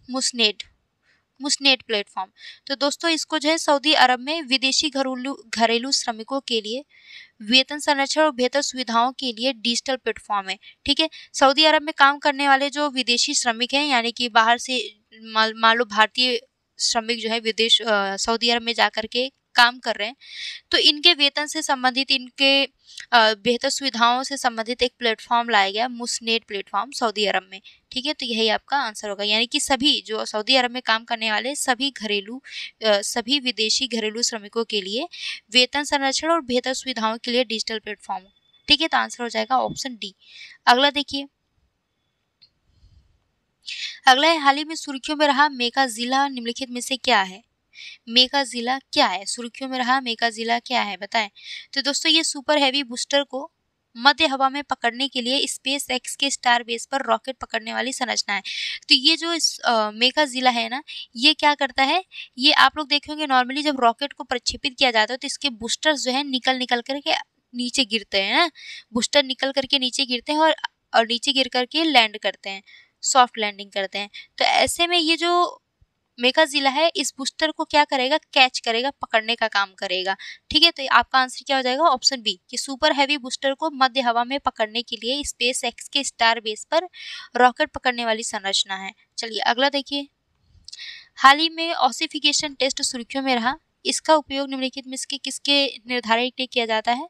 मुसनेट प्लेटफॉर्म। तो दोस्तों इसको जो है सऊदी अरब में विदेशी घरेलू श्रमिकों के लिए वेतन संरक्षण और बेहतर सुविधाओं के लिए डिजिटल प्लेटफॉर्म है, ठीक है। सऊदी अरब में काम करने वाले जो विदेशी श्रमिक हैं, यानी कि बाहर से मान लो भारतीय श्रमिक जो है विदेश सऊदी अरब में जाकर के काम कर रहे हैं, तो इनके वेतन से संबंधित, इनके बेहतर सुविधाओं से संबंधित एक प्लेटफॉर्म लाया गया, मुसनेट प्लेटफॉर्म, सऊदी अरब में, ठीक है। तो यही आपका आंसर होगा, यानी कि सभी जो सऊदी अरब में काम करने वाले सभी विदेशी घरेलू श्रमिकों के लिए वेतन संरक्षण और बेहतर सुविधाओं के लिए डिजिटल प्लेटफॉर्म, ठीक है। तो आंसर हो जाएगा ऑप्शन डी। अगला देखिए, अगला है हाल ही में सुर्खियों में रहा मेगा जिला निम्नलिखित में से क्या है? मेगा जिला क्या है? सुर्खियों में रहा मेगा जिला क्या है, बताएं। तो दोस्तों ये सुपर हैवी बूस्टर को मध्य हवा में पकड़ने के लिए स्पेस एक्स के स्टार बेस पर रॉकेट पकड़ने वाली संरचना है। तो ये जो मेगा जिला है ना, ये क्या करता है, ये आप लोग देखे होंगे नॉर्मली जब रॉकेट को प्रक्षेपित किया जाता है तो इसके बूस्टर्स जो है निकल करके नीचे गिरते हैं ना, बूस्टर निकल करके नीचे गिरते हैं और नीचे गिर करके लैंड करते हैं, सॉफ्ट लैंडिंग करते हैं। तो ऐसे में ये जो मेगा जिला है इस बूस्टर को क्या करेगा, कैच करेगा, पकड़ने का काम करेगा, ठीक है। तो आपका आंसर क्या हो जाएगा, ऑप्शन बी, कि सुपर हैवी बूस्टर को मध्य हवा में पकड़ने के लिए स्पेस एक्स के स्टार बेस पर रॉकेट पकड़ने वाली संरचना है। चलिए अगला देखिए, हाल ही में ऑसिफिकेशन टेस्ट सुर्खियों में रहा, इसका उपयोग निम्नलिखित में से किसके निर्धारण के लिए किया जाता है?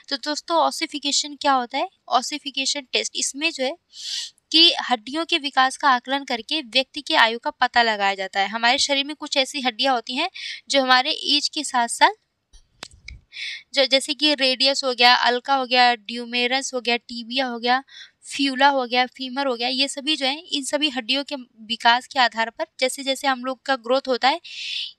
तो दोस्तों ऑसिफिकेशन क्या होता है, ऑसिफिकेशन टेस्ट, इसमें जो है कि हड्डियों के विकास का आकलन करके व्यक्ति की आयु का पता लगाया जाता है। हमारे शरीर में कुछ ऐसी हड्डियां होती हैं जो हमारे एज के साथ साथ, जो जैसे कि रेडियस हो गया, अल्का हो गया, ड्यूमेरस हो गया, टीबिया हो गया, फ्यूला हो गया, फीमर हो गया, ये सभी जो है इन सभी हड्डियों के विकास के आधार पर जैसे जैसे हम लोग का ग्रोथ होता है,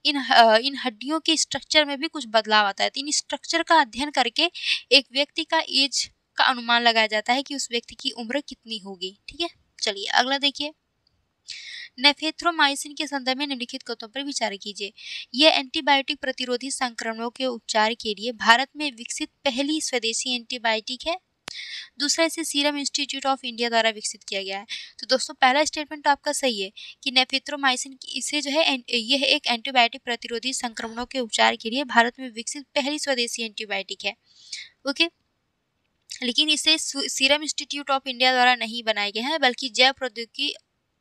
इन हड्डियों के स्ट्रक्चर में भी कुछ बदलाव आता है। तो इन स्ट्रक्चर का अध्ययन करके एक व्यक्ति का एज का अनुमान लगाया जाता है कि उस व्यक्ति की उम्र कितनी होगी, ठीक है। चलिए अगला देखिए, नेफेथ्रोमाइसिन के संदर्भ में निम्नलिखित कथनों पर विचार कीजिए। यह एंटीबायोटिक प्रतिरोधी संक्रमणों के उपचार के लिए भारत में विकसित पहली स्वदेशी एंटीबायोटिक है। दूसरा, इसे सीरम इंस्टीट्यूट ऑफ इंडिया द्वारा विकसित किया गया है। तो दोस्तों पहला स्टेटमेंट तो आपका सही है कि नेफेथ्रोमाइसिन इसे जो है यह एक एंटीबायोटिक प्रतिरोधी संक्रमणों के उपचार के लिए भारत में विकसित पहली स्वदेशी एंटीबायोटिक है, ओके। लेकिन इसे सीरम इंस्टीट्यूट ऑफ इंडिया द्वारा नहीं बनाया गया है, बल्कि जैव प्रौद्योगिकी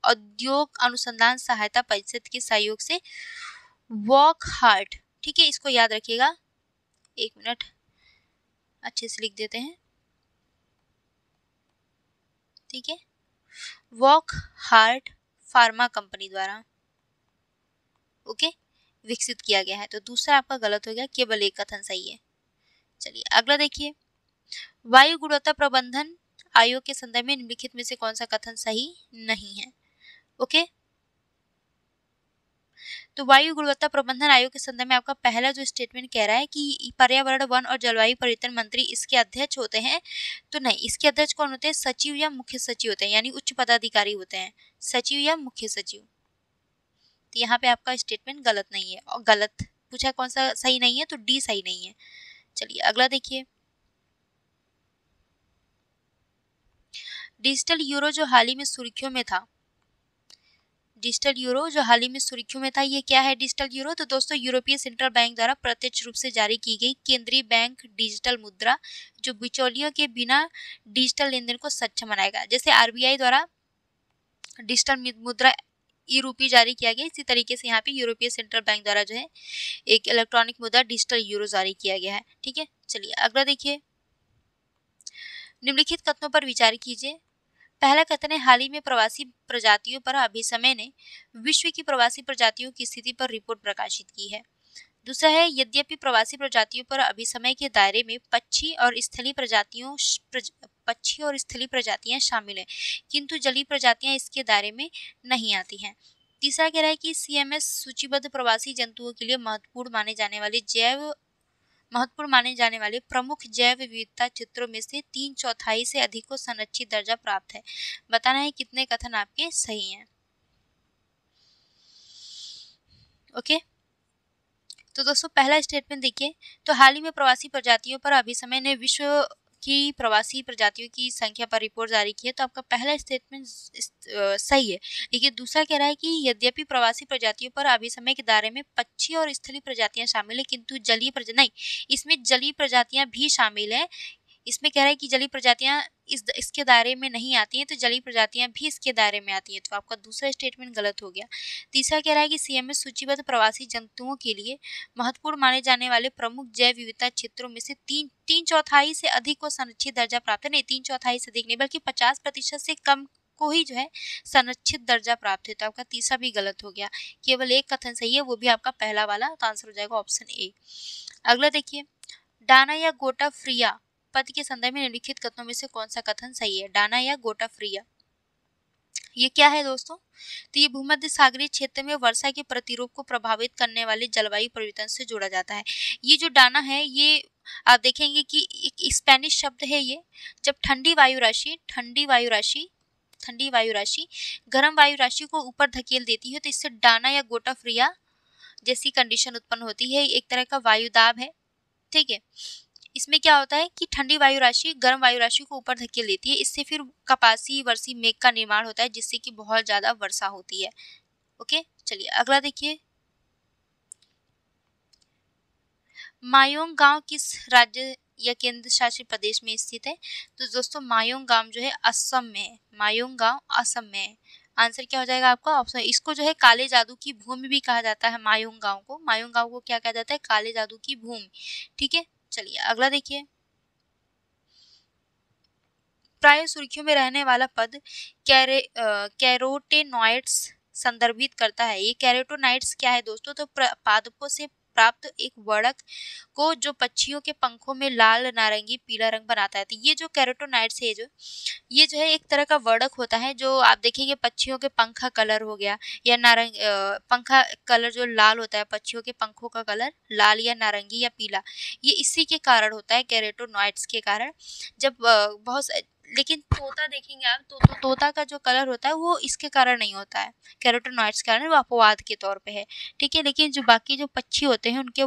औद्योग अनुसंधान सहायता परिषद के सहयोग से वॉक हार्ट, ठीक है, इसको याद रखिएगा, एक मिनट अच्छे से लिख देते हैं, ठीक है, वॉक हार्ट फार्मा कंपनी द्वारा, ओके, विकसित किया गया है। तो दूसरा आपका गलत हो गया, केवल एक कथन सही है। चलिए अगला देखिए, वायु गुणवत्ता प्रबंधन आयोग के संदर्भ में निम्नलिखित में से कौन सा कथन सही नहीं है, ओके। तो वायु गुणवत्ता प्रबंधन आयोग के संदर्भ में आपका पहला जो स्टेटमेंट कह रहा है कि पर्यावरण, वन और जलवायु परिवर्तन मंत्री इसके अध्यक्ष होते हैं, तो नहीं, इसके अध्यक्ष कौन होते हैं, सचिव या मुख्य सचिव होते हैं, यानी उच्च पदाधिकारी होते हैं, सचिव या मुख्य सचिव। तो यहाँ पे आपका स्टेटमेंट गलत नहीं है, और गलत पूछा कौन सा सही नहीं है, तो डी सही नहीं है। चलिए अगला देखिए, डिजिटल यूरो जो हाल ही में सुर्खियों में था, डिजिटल यूरो जो हाल ही में सुर्खियों में था, ये क्या है डिजिटल यूरो? तो दोस्तों यूरोपीय सेंट्रल बैंक द्वारा प्रत्यक्ष रूप से जारी की गई केंद्रीय बैंक डिजिटल मुद्रा, जो बिचौलियों के बिना डिजिटल लेन देन को सक्षम बनाएगा। जैसे आरबीआई द्वारा डिजिटल मुद्रा ई रूपी जारी किया गया, इसी तरीके से यहाँ पे यूरोपीय सेंट्रल बैंक द्वारा जो है एक इलेक्ट्रॉनिक मुद्रा डिजिटल यूरो जारी किया गया है। ठीक है, चलिए अगला देखिए, निम्नलिखित कथनों पर विचार कीजिए। पहला कथन है, हाल ही में प्रवासी प्रजातियों पर अभिसमय ने विश्व की प्रवासी प्रजातियों की स्थिति पर रिपोर्ट प्रकाशित की है। दूसरा है, यद्यपि प्रवासी प्रजातियों पर अभिसमय के दायरे में पक्षी और स्थलीय प्रजातियां शामिल हैं, किंतु जलीय प्रजातियां इसके दायरे में नहीं आती हैं। तीसरा कह रहा है कि सीएमएस सूचीबद्ध प्रवासी जंतुओं के लिए महत्वपूर्ण माने जाने वाले प्रमुख जैव विविधता क्षेत्रों में से 3/4 से अधिक को संरक्षित दर्जा प्राप्त है। बताना है कितने कथन आपके सही हैं। ओके, तो दोस्तों पहला स्टेटमेंट देखिए, तो हाल ही में प्रवासी प्रजातियों पर अभिसमय ने विश्व की प्रवासी प्रजातियों की संख्या पर रिपोर्ट जारी की है, तो आपका पहला स्टेटमेंट सही है। लेकिन दूसरा कह रहा है कि यद्यपि प्रवासी प्रजातियों पर अभिसमय के दायरे में पक्षी और स्थलीय प्रजातियां शामिल है, किंतु जलीय नहीं, इसमें जलीय प्रजातियां भी शामिल है। इसमें कह रहा है कि जलीय प्रजातियां इसके दायरे में नहीं आती हैं, तो जलीय प्रजातियां भी इसके दायरे में आती हैं, तो आपका दूसरा स्टेटमेंट गलत हो गया। तीसरा कह रहा है कि सीएमएस सूचीबद्ध प्रवासी जंतुओं के लिए महत्वपूर्ण माने जाने वाले प्रमुख जैव विविधता क्षेत्रों में से 3/4 से अधिक को संरक्षित दर्जा प्राप्त है। नहीं, 3/4 से अधिक नहीं, बल्कि 50% से कम को ही जो है संरक्षित दर्जा प्राप्त है, तो आपका तीसरा भी गलत हो गया। केवल एक कथन सही है, वो भी आपका पहला वाला, तो आंसर हो जाएगा ऑप्शन ए। अगला देखिए, डाना या गोटा फ्रिया पद के संदर्भ में निम्नलिखित कथनों में से कौन सा कथन सही है? डाना या गोटा फ्रिया, ये क्या है दोस्तों? तो ये भूमध्य सागरीय क्षेत्र में वर्षा के प्रतिरूप को प्रभावित करने वाले जलवायु परिवर्तन से जोड़ा जाता है। ये जो डाना है, ये आप देखेंगे कि एक स्पेनिश शब्द है ये। जब ठंडी वायु राशि गर्म वायु राशि को ऊपर धकेल देती है, तो इससे डाना या गोटा फ्रिया जैसी कंडीशन उत्पन्न होती है। एक तरह का वायु दाब है, ठीक है। इसमें क्या होता है कि ठंडी वायु राशि गर्म वायु राशि को ऊपर धकेल देती है, इससे फिर कपासी वर्षी मेघ का निर्माण होता है, जिससे कि बहुत ज्यादा वर्षा होती है। ओके, चलिए अगला देखिए, मायोंग गांव किस राज्य या केंद्र शासित प्रदेश में स्थित है? तो दोस्तों मायोंग गांव जो है असम में है। मायोंग गांव असम में है। आंसर क्या हो जाएगा आपका? ऑप्शन। इसको जो है काले जादू की भूमि भी कहा जाता है। मायोंग गांव को क्या कहा जाता है? काले जादू की भूमि। ठीक है, चलिए अगला देखिए, प्राय सुर्खियों में रहने वाला पद कैरोटेनॉइड्स संदर्भित करता है। ये कैरोटेनॉइड्स क्या है दोस्तों? तो पादपों से प्राप्त एक वर्णक को जो पक्षियों के पंखों में लाल, नारंगी, पीला रंग बनाता है। तो ये जो कैरोटेनॉइड्स है, ये जो है एक तरह का वर्णक होता है, जो आप देखेंगे पक्षियों के पंख का कलर हो गया या पंखा कलर जो लाल होता है, पक्षियों के पंखों का कलर लाल या नारंगी या पीला, ये इसी के कारण होता है, कैरोटेनॉइड्स के कारण। जब बहुत लेकिन तोता देखेंगे आप, तो तोता का जो कलर होता है वो इसके कारण नहीं होता है, कैरोटेनॉइड्स के कारण, वो अपवाद के तौर पे है। ठीक है, लेकिन जो बाकी जो पक्षी होते हैं उनके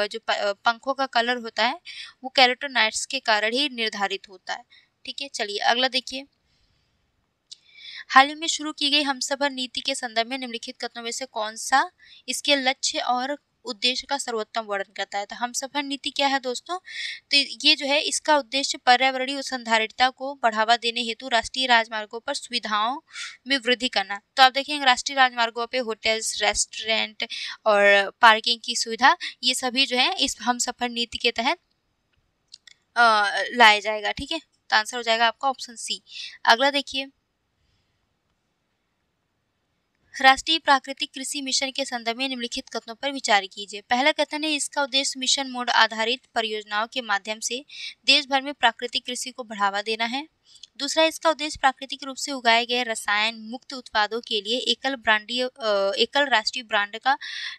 जो पंखों का कलर होता है वो कैरोटेनॉइड्स के कारण ही निर्धारित होता है। ठीक है, चलिए अगला देखिए, हाल ही में शुरू की गई हमसफर नीति के संदर्भ में निम्नलिखित कथनों में से कौन सा इसके लक्ष्य और उद्देश्य का सर्वोत्तम वर्णन करता है? तो हमसफर नीति क्या है दोस्तों? तो ये जो है इसका उद्देश्य पर्यावरणीय संधारिता को बढ़ावा देने हेतु राष्ट्रीय राजमार्गों पर सुविधाओं में वृद्धि करना। तो आप देखेंगे राष्ट्रीय राजमार्गों पे होटल्स, रेस्टोरेंट और पार्किंग की सुविधा, ये सभी जो है इस हमसफर नीति के तहत लाया जाएगा। ठीक है, तो आंसर हो जाएगा आपका ऑप्शन सी। अगला देखिए, राष्ट्रीय प्राकृतिक कृषि मिशन के संदर्भ में निम्नलिखित कथनों पर विचार कीजिए। पहला कथन है, इसका उद्देश्य मिशन मोड आधारित परियोजनाओं के माध्यम से देश भर में प्राकृतिक कृषि को बढ़ावा देना है। दूसरा, इसका उद्देश्य प्राकृतिक रूप से उगाए गए रसायन मुक्त उत्पादों के लिए एकल राष्ट्रीय ब्रांड का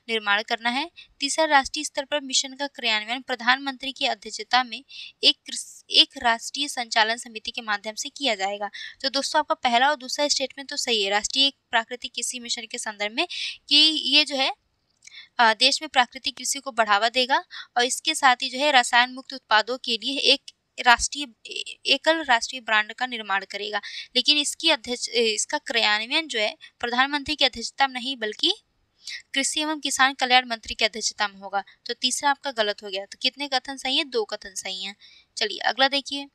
निर्माण करना है। तीसरा, राष्ट्रीय स्तर पर मिशन का क्रियान्वयन प्रधानमंत्री की अध्यक्षता में एक राष्ट्रीय संचालन समिति के माध्यम से किया जाएगा। तो दोस्तों आपका पहला और दूसरा स्टेटमेंट तो सही है, राष्ट्रीय प्राकृतिक कृषि मिशन के संदर्भ में, कि ये जो है देश में प्राकृतिक कृषि को बढ़ावा देगा और इसके साथ ही जो है रसायन मुक्त उत्पादों के लिए एक एकल राष्ट्रीय ब्रांड का निर्माण करेगा, लेकिन इसका क्रियान्वयन जो है प्रधानमंत्री की अध्यक्षता में नहीं बल्कि कृषि एवं किसान कल्याण मंत्री की अध्यक्षता में होगा। तो तीसरा आपका गलत हो गया। तो कितने कथन सही है? 2 कथन सही हैं। चलिए अगला देखिए।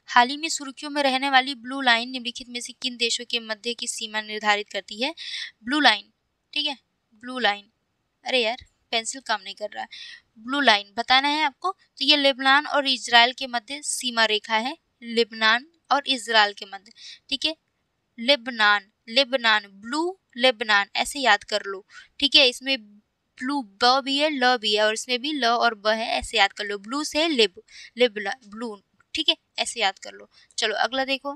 हाल ही में सुर्खियों में रहने वाली ब्लू लाइन निम्नलिखित में से किन देशों के मध्य की सीमा निर्धारित करती है? ब्लू लाइन, ठीक है, ब्लू लाइन, अरे यार पेंसिल काम नहीं कर रहा है। ब्लू लाइन बताना है आपको। तो ये लेबनान और इजराइल के मध्य सीमा रेखा है, लेबनान और इजराइल के मध्य, ठीक है। लेबनान, लेबनान, ब्लू लेबनान ऐसे याद कर लो, ठीक है। इसमें ब्लू ब भी है, ल भी है, और इसमें भी ल और ब है, ऐसे याद कर लो। ब्लू से ब्लू, ठीक है, ऐसे याद कर लो। चलो अगला देखो।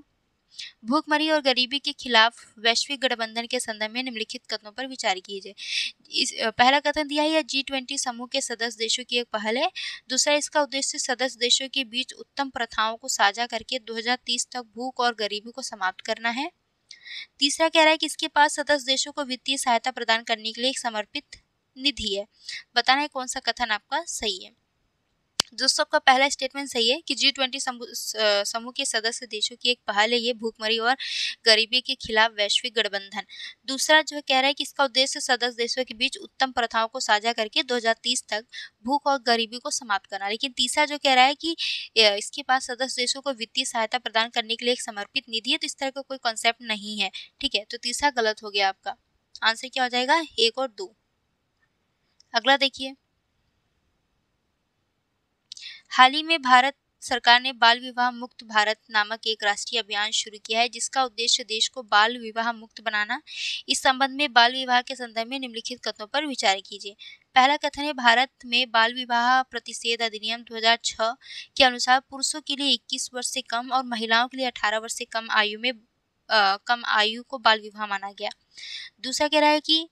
भूखमरी और गरीबी के खिलाफ वैश्विक गठबंधन के संदर्भ में निम्नलिखित कथनों पर विचार कीजिए। पहला कथन दिया है, G20 समूह के सदस्य देशों की एक पहल है। दूसरा, इसका उद्देश्य सदस्य देशों के बीच उत्तम प्रथाओं को साझा करके 2030 तक भूख और गरीबी को समाप्त करना है। तीसरा कह रहा है कि इसके पास सदस्य देशों को वित्तीय सहायता प्रदान करने के लिए एक समर्पित निधि है। बताना है कौन सा कथन आपका सही है। दोस्तों आपका पहला स्टेटमेंट सही है कि G20 समूह के सदस्य देशों की एक पहल है ये भूखमरी और गरीबी के खिलाफ वैश्विक गठबंधन। दूसरा जो कह रहा है कि इसका उद्देश्य सदस्य देशों के बीच उत्तम प्रथाओं को साझा करके 2030 तक भूख और गरीबी को समाप्त करना। लेकिन तीसरा जो कह रहा है कि इसके पास सदस्य देशों को वित्तीय सहायता प्रदान करने के लिए एक समर्पित निधि है, तो इस तरह का कोई कॉन्सेप्ट नहीं है, ठीक है। तो तीसरा गलत हो गया आपका। आंसर क्या हो जाएगा? 1 और 2। अगला देखिए। हाल ही में भारत सरकार ने बाल विवाह मुक्त भारत नामक एक राष्ट्रीय अभियान शुरू किया है, जिसका उद्देश्य देश को बाल विवाह मुक्त बनाना। इस संबंध में बाल विवाह के संदर्भ में निम्नलिखित कथनों पर विचार कीजिए। पहला कथन है, भारत में बाल विवाह प्रतिषेध अधिनियम 2006 के अनुसार पुरुषों के लिए 21 वर्ष से कम और महिलाओं के लिए 18 वर्ष से कम आयु को बाल विवाह माना गया। दूसरा कह रहा है कि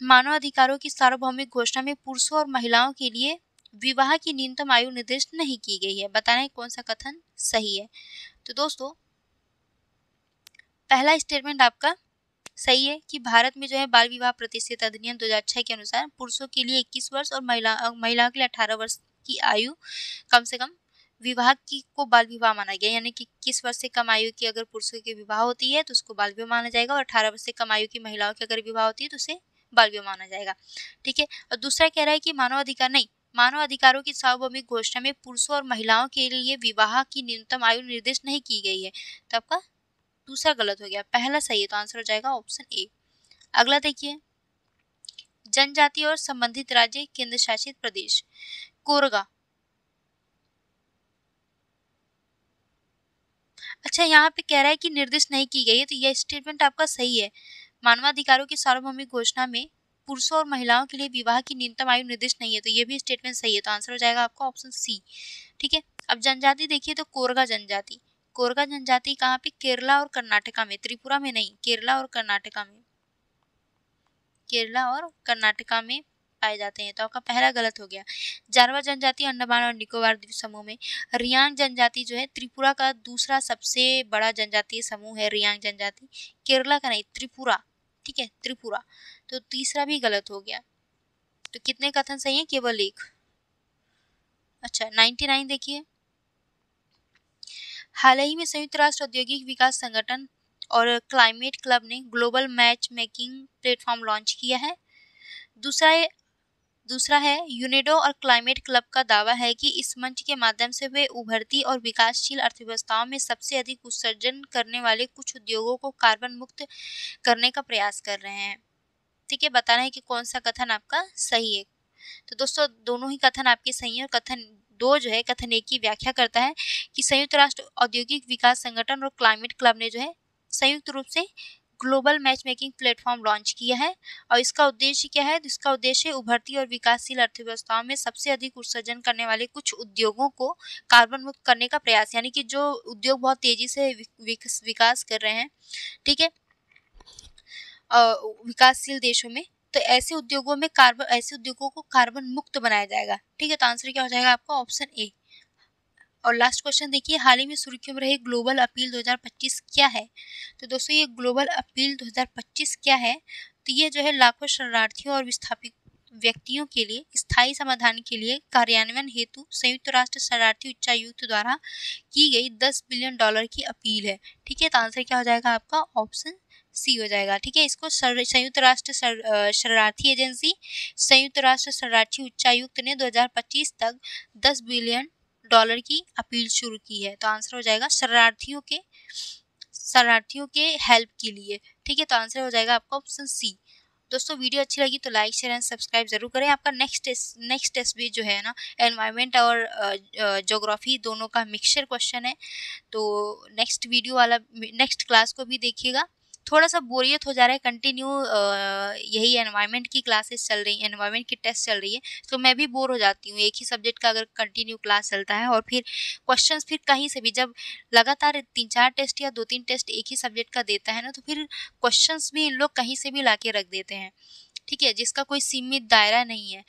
मानव अधिकारों की सार्वभौमिक घोषणा में पुरुषों और महिलाओं के लिए विवाह की न्यूनतम आयु निर्दिष्ट नहीं की गई है। बताना है कौन सा कथन सही है। तो दोस्तों पहला स्टेटमेंट आपका सही है कि भारत में जो है बाल विवाह प्रतिषेध अधिनियम 2006 के अनुसार पुरुषों के लिए 21 वर्ष और महिलाओं के लिए 18 वर्ष की आयु कम से कम विवाह की को बाल विवाह माना गया। यानी कि 21 वर्ष से कम आयु की अगर पुरुषों की विवाह होती है तो उसको बाल विवाह माना जाएगा, और 18 वर्ष से कम आयु की महिलाओं की अगर विवाह होती है तो उसे बाल विवाह माना जाएगा, ठीक है। और दूसरा कह रहा है कि मानव अधिकारों की सार्वभौमिक घोषणा में पुरुषों और महिलाओं के लिए विवाह की न्यूनतम आयु निर्दिष्ट नहीं की गई है। तो आपका दूसरा गलत हो गया, पहला सही है। तो आंसर हो जाएगा ऑप्शन ए। अगला देखिए। जनजाति और संबंधित राज्य केंद्र शासित प्रदेश। कोरगा, अच्छा यहाँ पे कह रहा है कि निर्दिष्ट नहीं की गई है, तो यह स्टेटमेंट आपका सही है। मानवाधिकारों की सार्वभौमिक घोषणा में पुरुषों और महिलाओं के लिए विवाह की न्यूनतम आयु निर्दिष्ट नहीं है, तो ये भी स्टेटमेंट सही है। तो आंसर हो जाएगा आपका ऑप्शन सी, ठीक है। अब जनजाति देखिए, तो कोरगा जनजाति, कोरगा जनजाति कहाँ पे? केरला और कर्नाटका में, त्रिपुरा में नहीं, केरला और कर्नाटका में, केरला और कर्नाटका में पाए जाते हैं। तो आपका पहला गलत हो गया। जारवा जनजाति अंडमान और निकोबार द्वीप समूह में। रियांग जनजाति जो है त्रिपुरा का दूसरा सबसे बड़ा जनजातीय समूह है, रियांग जनजाति, केरला का नहीं, त्रिपुरा, ठीक है, त्रिपुरा। तो तीसरा भी गलत हो गया। तो कितने कथन सही है? केवल एक। अच्छा 99 देखिए। हाल ही में संयुक्त राष्ट्र औद्योगिक विकास संगठन और क्लाइमेट क्लब ने global match making platform launch किया है। दूसरा है यूनेडो और क्लाइमेट क्लब का दावा है कि इस मंच के माध्यम से वे उभरती और विकासशील अर्थव्यवस्थाओं में सबसे अधिक उत्सर्जन करने वाले कुछ उद्योगों को कार्बन मुक्त करने का प्रयास कर रहे हैं, ठीक है। बताना है कि कौन सा कथन आपका सही है। तो दोस्तों दोनों ही कथन आपके सही है, और कथन 2 जो है, कथन 1 की व्याख्या करता है कि संयुक्त राष्ट्र औद्योगिक विकास संगठन और क्लाइमेट क्लब ने जो है संयुक्त रूप से global match making platform launch किया है, और इसका उद्देश्य क्या है? इसका उद्देश्य उभरती और विकासशील अर्थव्यवस्थाओं में सबसे अधिक उत्सर्जन करने वाले कुछ उद्योगों को कार्बन मुक्त करने का प्रयास, यानी कि जो उद्योग बहुत तेजी से विकास कर रहे हैं, ठीक है, विकासशील देशों में, तो ऐसे उद्योगों को कार्बन मुक्त बनाया जाएगा, ठीक है। तो आंसर क्या हो जाएगा आपका? Option A. और लास्ट क्वेश्चन देखिए, हाल ही में सुर्खियों में रही ग्लोबल अपील 2025 क्या है? तो दोस्तों ये ग्लोबल अपील 2025 क्या है? तो ये जो है लाखों शरणार्थियों और व्यक्तियों के लिए स्थायी समाधान के लिए कार्यान्वयन हेतु संयुक्त राष्ट्र शरणार्थी उच्चायुक्त द्वारा की गई $10 बिलियन की अपील है। ठीक है, तो आंसर क्या हो जाएगा आपका? ऑप्शन सी हो जाएगा। ठीक है, इसको संयुक्त राष्ट्र शरणार्थी एजेंसी, संयुक्त राष्ट्र शरणार्थी उच्चायुक्त ने 2025 तक $10 बिलियन की अपील शुरू की है। तो आंसर हो जाएगा शरणार्थियों के हेल्प के लिए। ठीक है, तो आंसर हो जाएगा आपका ऑप्शन सी। दोस्तों वीडियो अच्छी लगी तो लाइक शेयर एंड सब्सक्राइब जरूर करें। आपका नेक्स्ट टेस्ट भी जो है ना, एनवायरनमेंट और ज्योग्राफी दोनों का मिक्सचर क्वेश्चन है। तो नेक्स्ट क्लास को भी देखिएगा। थोड़ा सा बोरियत हो जा रहा है, कंटिन्यू यही एनवायरनमेंट की क्लासेस चल रही हैं, एनवायरनमेंट की टेस्ट चल रही है, तो मैं भी बोर हो जाती हूँ। एक ही सब्जेक्ट का अगर कंटिन्यू क्लास चलता है और फिर क्वेश्चंस फिर कहीं से भी, जब लगातार 3-4 टेस्ट या 2-3 टेस्ट एक ही सब्जेक्ट का देता है ना, तो फिर क्वेश्चंस भी इन लोग कहीं से भी ला के रख देते हैं। ठीक है, जिसका कोई सीमित दायरा नहीं है।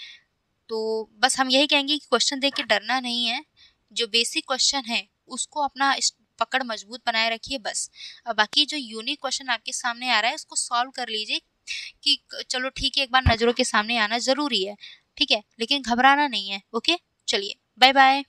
तो बस हम यही कहेंगे कि क्वेश्चन देख के डरना नहीं है, जो बेसिक क्वेश्चन है उसको अपना पकड़ मजबूत बनाए रखिए बस। अब बाकी जो यूनिक क्वेश्चन आपके सामने आ रहा है उसको सॉल्व कर लीजिए कि चलो ठीक है, एक बार नज़रों के सामने आना ज़रूरी है। ठीक है, लेकिन घबराना नहीं है। ओके, चलिए बाय बाय।